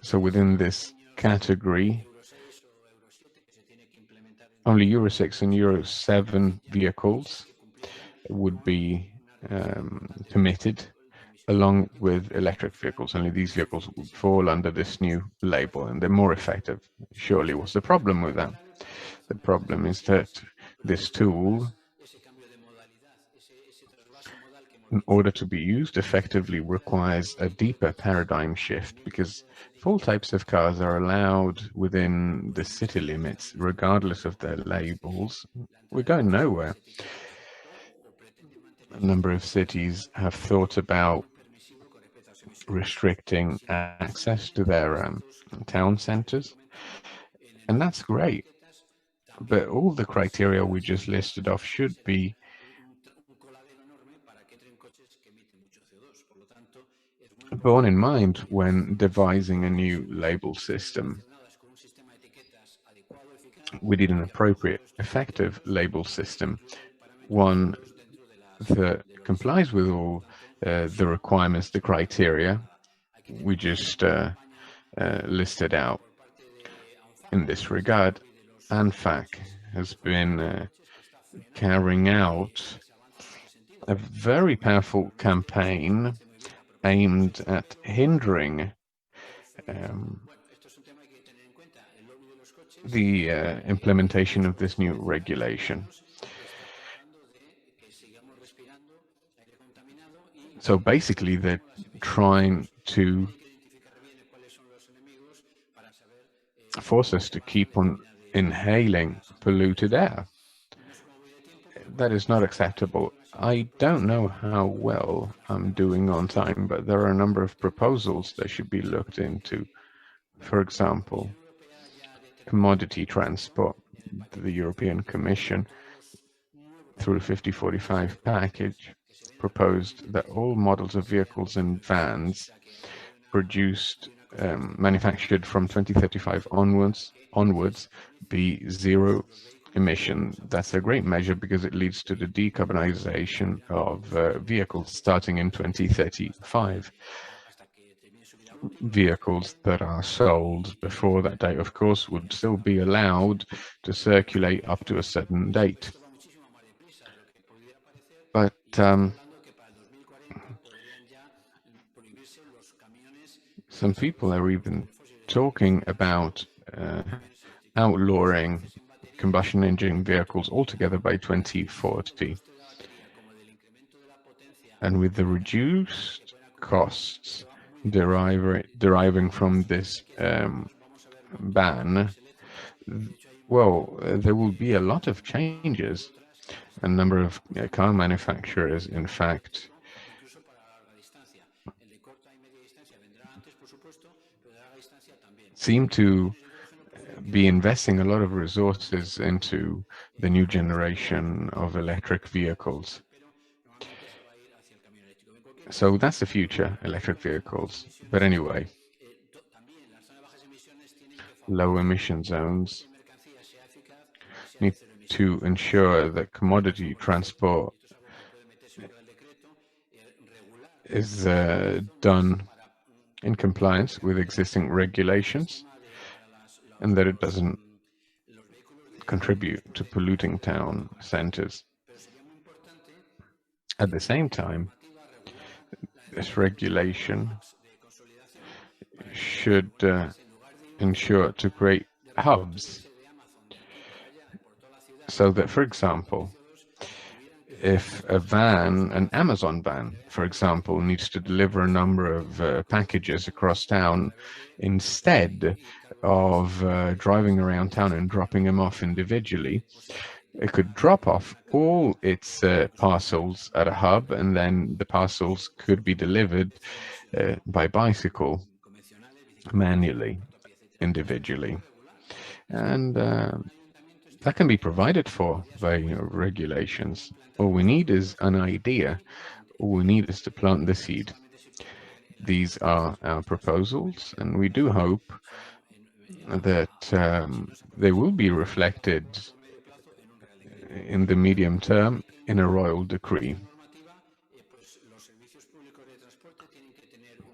So within this category, only Euro 6 and Euro 7 vehicles would be permitted, along with electric vehicles. Only these vehicles would fall under this new label, and they're more effective. Surely, what's the problem with that? The problem is that this tool, in order to be used effectively, requires a deeper paradigm shift, because all types of cars are allowed within the city limits, regardless of their labels. We're going nowhere. A number of cities have thought about restricting access to their town centers, and that's great. But all the criteria we just listed off should be borne in mind when devising a new label system. We need an appropriate, effective label system, one that complies with all the requirements, the criteria we just listed out. In this regard, ANFAC has been carrying out a very powerful campaign aimed at hindering the implementation of this new regulation. So basically, they're trying to force us to keep on inhaling polluted air. That is not acceptable. I don't know how well I'm doing on time, but there are a number of proposals that should be looked into. For example, commodity transport. The European Commission, through the 5045 package, proposed that all models of vehicles and vans produced, manufactured from 2035 onwards be zero emission. That's a great measure because it leads to the decarbonization of vehicles starting in 2035. Vehicles that are sold before that date, of course, would still be allowed to circulate up to a certain date. But some people are even talking about outlawing combustion engine vehicles altogether by 2040. And with the reduced costs deriving from this ban, well, there will be a lot of changes. A number of car manufacturers, in fact, seem to be investing a lot of resources into the new generation of electric vehicles. So that's the future, electric vehicles. But anyway, low emission zones need to ensure that commodity transport is done in compliance with existing regulations and that it doesn't contribute to polluting town centers. At the same time, this regulation should ensure to create hubs so that, for example, if a van, an Amazon van, for example, needs to deliver a number of packages across town, instead of driving around town and dropping them off individually, it could drop off all its parcels at a hub, and then the parcels could be delivered by bicycle manually, individually. And that can be provided for by regulations. All we need is an idea. All we need is to plant the seed. These are our proposals, and we do hope that they will be reflected in the medium term in a royal decree.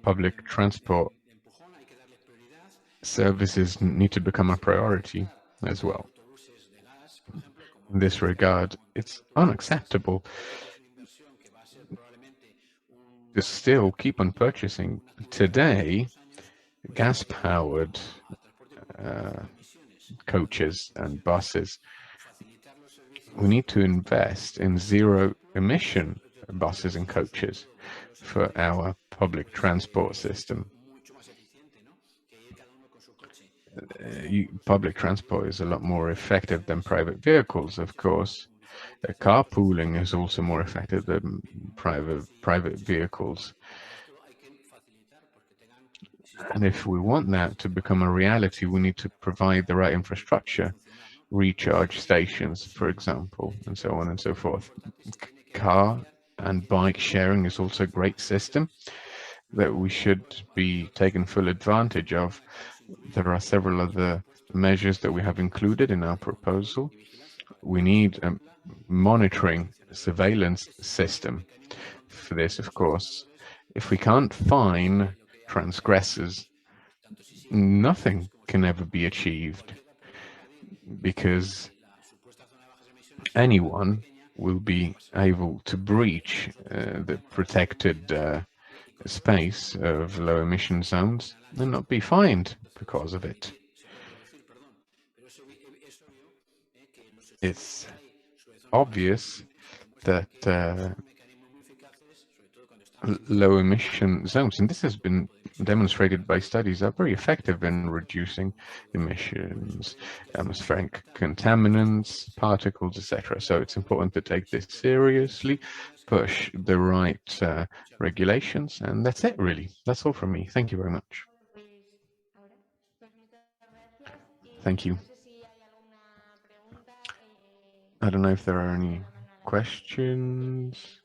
Public transport services need to become a priority as well. In this regard, it's unacceptable to still keep on purchasing today gas-powered coaches and buses. We need to invest in zero-emission buses and coaches for our public transport system. Public transport is a lot more effective than private vehicles, of course. Carpooling is also more effective than private vehicles. And if we want that to become a reality, we need to provide the right infrastructure, recharge stations, for example, and so on and so forth. Car and bike sharing is also a great system that we should be taking full advantage of. There are several other measures that we have included in our proposal. We need a monitoring surveillance system for this, of course. If we can't fine transgressors, nothing can ever be achieved, because anyone will be able to breach the protected space of low emission zones and not be fined because of it. It's obvious that low emission zones, and this has been demonstrated by studies, are very effective in reducing emissions, atmospheric contaminants, particles, etc. So it's important to take this seriously, push the right regulations, and that's it, really. That's all from me. Thank you very much. Thank you. I don't know if there are any questions.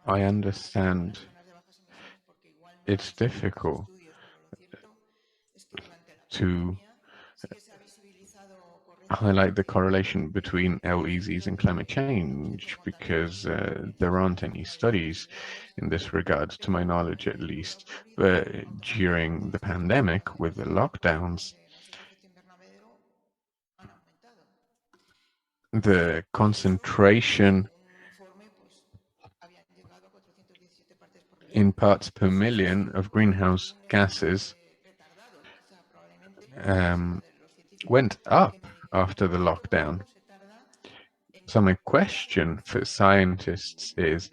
I understand it's difficult to highlight the correlation between LEZs and climate change, because there aren't any studies in this regard, to my knowledge at least. But during the pandemic, with the lockdowns, the concentration in parts per million of greenhouse gases went up after the lockdown. So my question for scientists is,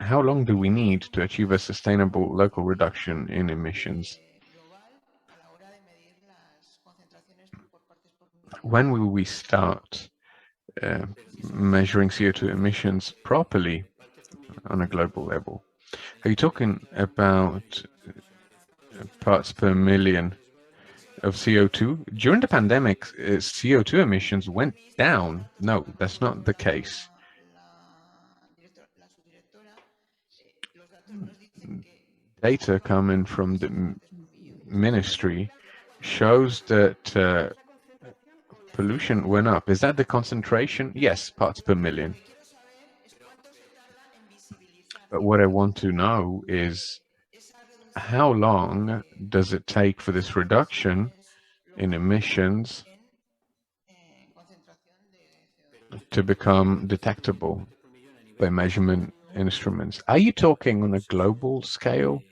how long do we need to achieve a sustainable local reduction in emissions? When will we start measuring CO2 emissions properly on a global level? Are you talking about parts per million of CO2? During the pandemic, CO2 emissions went down. No, that's not the case. data coming from the ministry shows that pollution went up. Is that the concentration? Yes, parts per million. But what I want to know is how long does it take for this reduction in emissions to become detectable by measurement instruments? Are you talking on a global scale?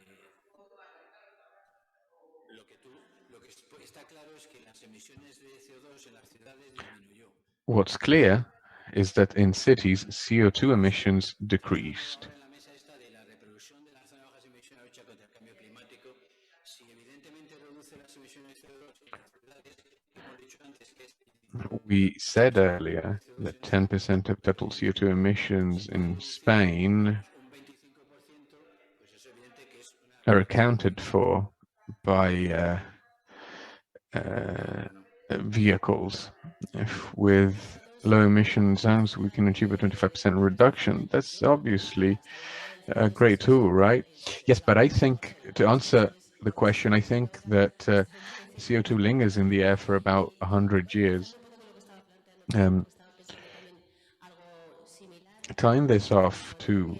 What's clear is that in cities, CO2 emissions decreased. We said earlier that 10% of total CO2 emissions in Spain are accounted for by vehicles. If with low emission zones we can achieve a 25% reduction, that's obviously a great tool, right? Yes, but I think to answer the question, I think that CO2 lingers in the air for about 100 years. Tying this off to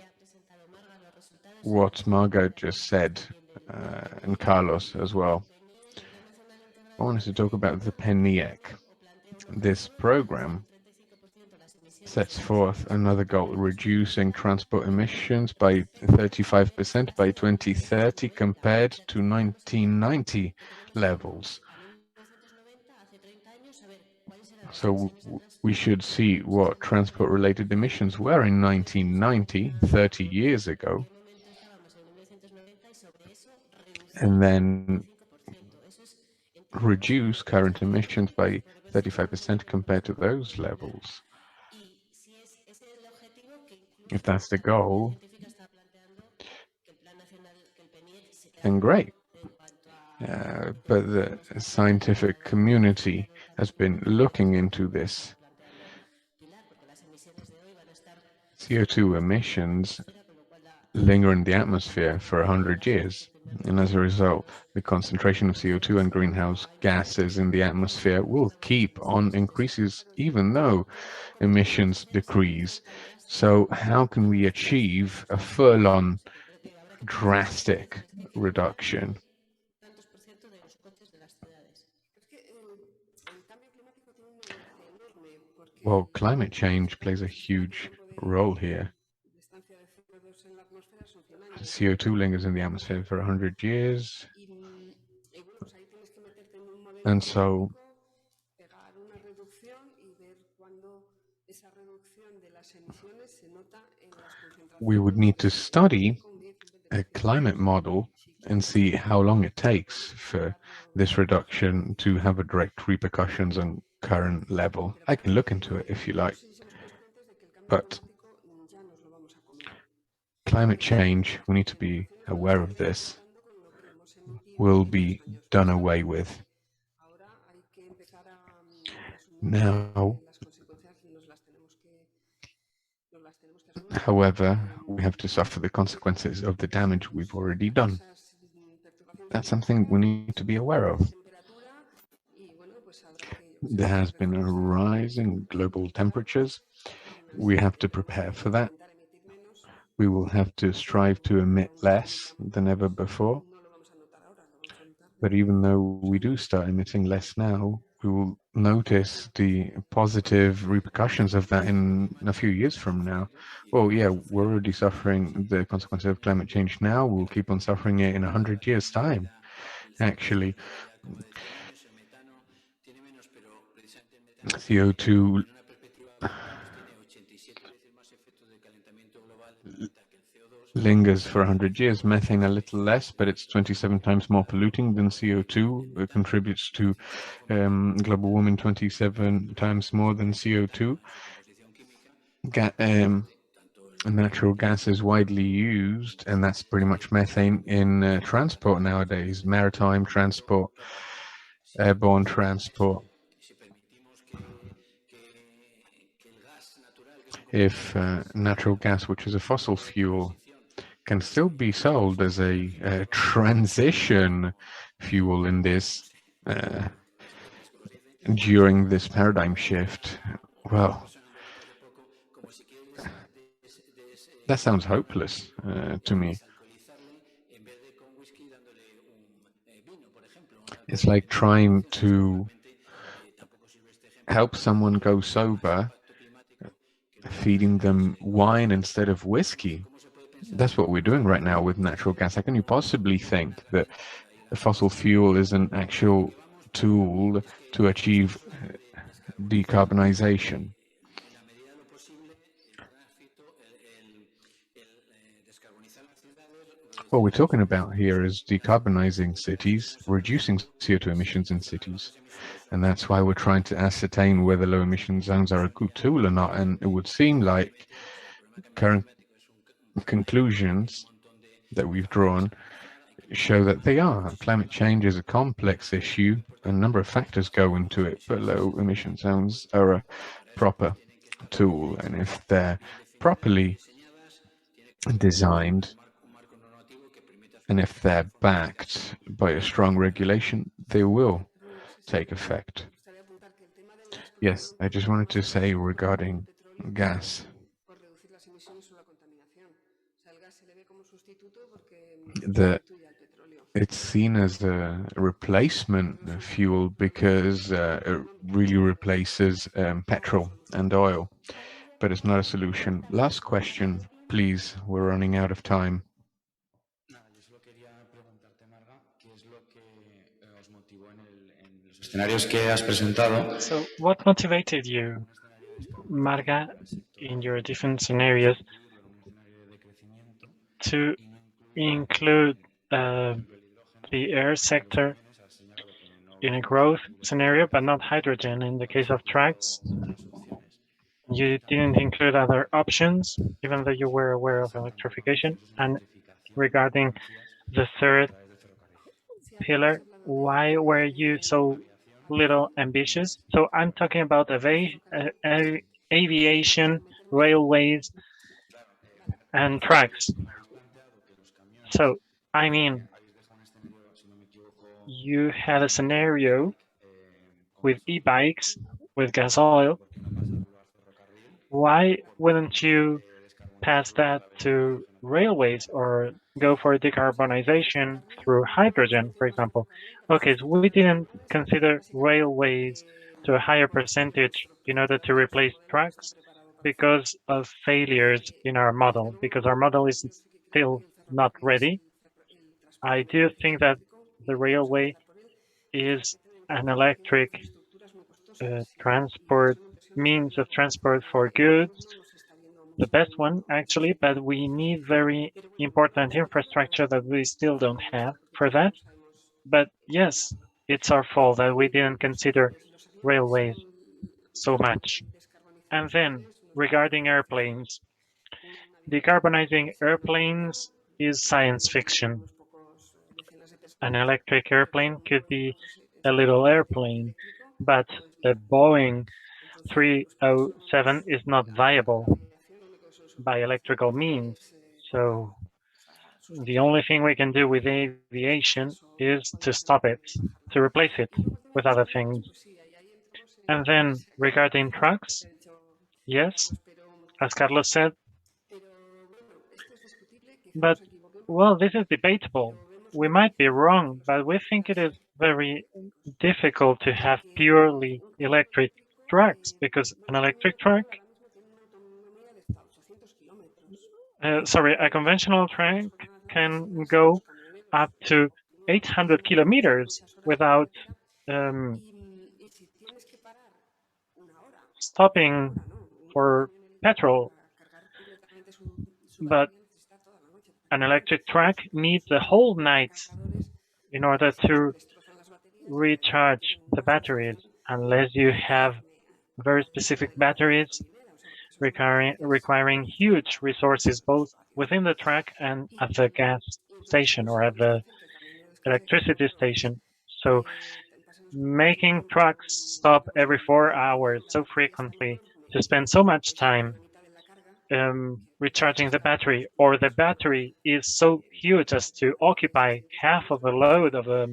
what Margot just said, and Carlos as well, I wanted to talk about the PNIEC. This program sets forth another goal, reducing transport emissions by 35% by 2030 compared to 1990 levels. So we should see what transport-related emissions were in 1990, 30 years ago, and then reduce current emissions by 35% compared to those levels. If that's the goal, then great. But the scientific community has been looking into this. CO2 emissions linger in the atmosphere for 100 years, and as a result, the concentration of CO2 and greenhouse gases in the atmosphere will keep on increases even though emissions decrease. So how can we achieve a full-on drastic reduction? Well, climate change plays a huge role here. CO2 lingers in the atmosphere for 100 years. And so we would need to study a climate model and see how long it takes for this reduction to have a direct repercussions on current level. I can look into it if you like. But climate change, we need to be aware of this, will be done away with. Now, however, we have to suffer the consequences of the damage we've already done. That's something we need to be aware of. There has been a rise in global temperatures. We have to prepare for that. We will have to strive to emit less than ever before. But even though we do start emitting less now, we will notice the positive repercussions of that in a few years from now. Well, yeah, we're already suffering the consequences of climate change now. We'll keep on suffering it in 100 years' time, actually. CO2 lingers for 100 years, methane a little less, but it's 27 times more polluting than CO2. It contributes to global warming 27 times more than CO2. Natural gas is widely used, and that's pretty much methane in transport nowadays, maritime transport, airborne transport. If natural gas, which is a fossil fuel, can still be sold as a transition fuel in this during this paradigm shift. Well, that sounds hopeless to me. It's like trying to help someone go sober, feeding them wine instead of whiskey. That's what we're doing right now with natural gas. How can you possibly think that a fossil fuel is an actual tool to achieve decarbonization? What we're talking about here is decarbonizing cities, reducing CO2 emissions in cities. And that's why we're trying to ascertain whether low emission zones are a good tool or not. And it would seem like current conclusions that we've drawn show that they are. Climate change is a complex issue. A number of factors go into it, but low emission zones are a proper tool. And if they're properly designed, and if they're backed by a strong regulation, they will take effect. Yes, I just wanted to say regarding gas, it's seen as a replacement fuel because it really replaces petrol and oil, but it's not a solution. Last question, please. We're running out of time. So what motivated you, Marga, in your different scenarios to include the air sector in a growth scenario, but not hydrogen in the case of trucks? You didn't include other options, even though you were aware of electrification. And regarding the third pillar, why were you so little ambitious? So I'm talking about aviation, railways, and trucks. So, I mean, you had a scenario with e-bikes, with gas oil. Why wouldn't you pass that to railways or go for decarbonization through hydrogen, for example? Okay, so we didn't consider railways to a higher percentage in order to replace trucks because of failures in our model, because our model is still not ready. I do think that the railway is an electric transport means of transport for goods, the best one actually, but we need very important infrastructure that we still don't have for that. But yes, it's our fault that we didn't consider railways so much. And then regarding airplanes, decarbonizing airplanes is science fiction. An electric airplane could be a little airplane, but a Boeing 307 is not viable by electrical means. So the only thing we can do with aviation is to stop it, to replace it with other things. And then regarding trucks, yes, as Carlos said, but well, this is debatable. We might be wrong, but we think it is very difficult to have purely electric trucks because an electric truck, a conventional truck can go up to 800 kilometers without stopping for petrol. But an electric truck needs a whole night in order to recharge the batteries, unless you have very specific batteries requiring huge resources both within the truck and at the gas station or at the electricity station. So making trucks stop every 4 hours so frequently to spend so much time recharging the battery, or the battery is so huge as to occupy half of the load of a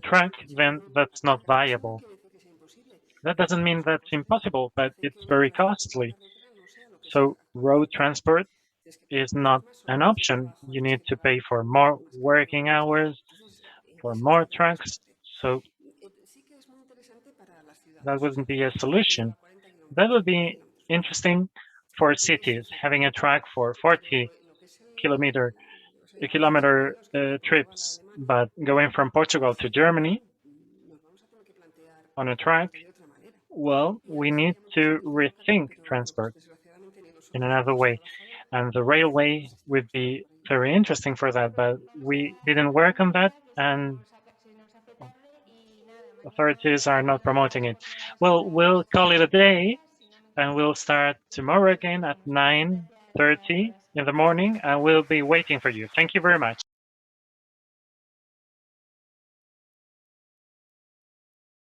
truck, then that's not viable. That doesn't mean that's impossible, but it's very costly. So road transport is not an option. You need to pay for more working hours, for more trucks. So that wouldn't be a solution. That would be interesting for cities, having a track for 40 kilometer trips, but going from Portugal to Germany on a track, well, we need to rethink transport in another way. And the railway would be very interesting for that, but we didn't work on that, and authorities are not promoting it. Well, we'll call it a day, and we'll start tomorrow again at 9:30 in the morning, and we'll be waiting for you. Thank you very much.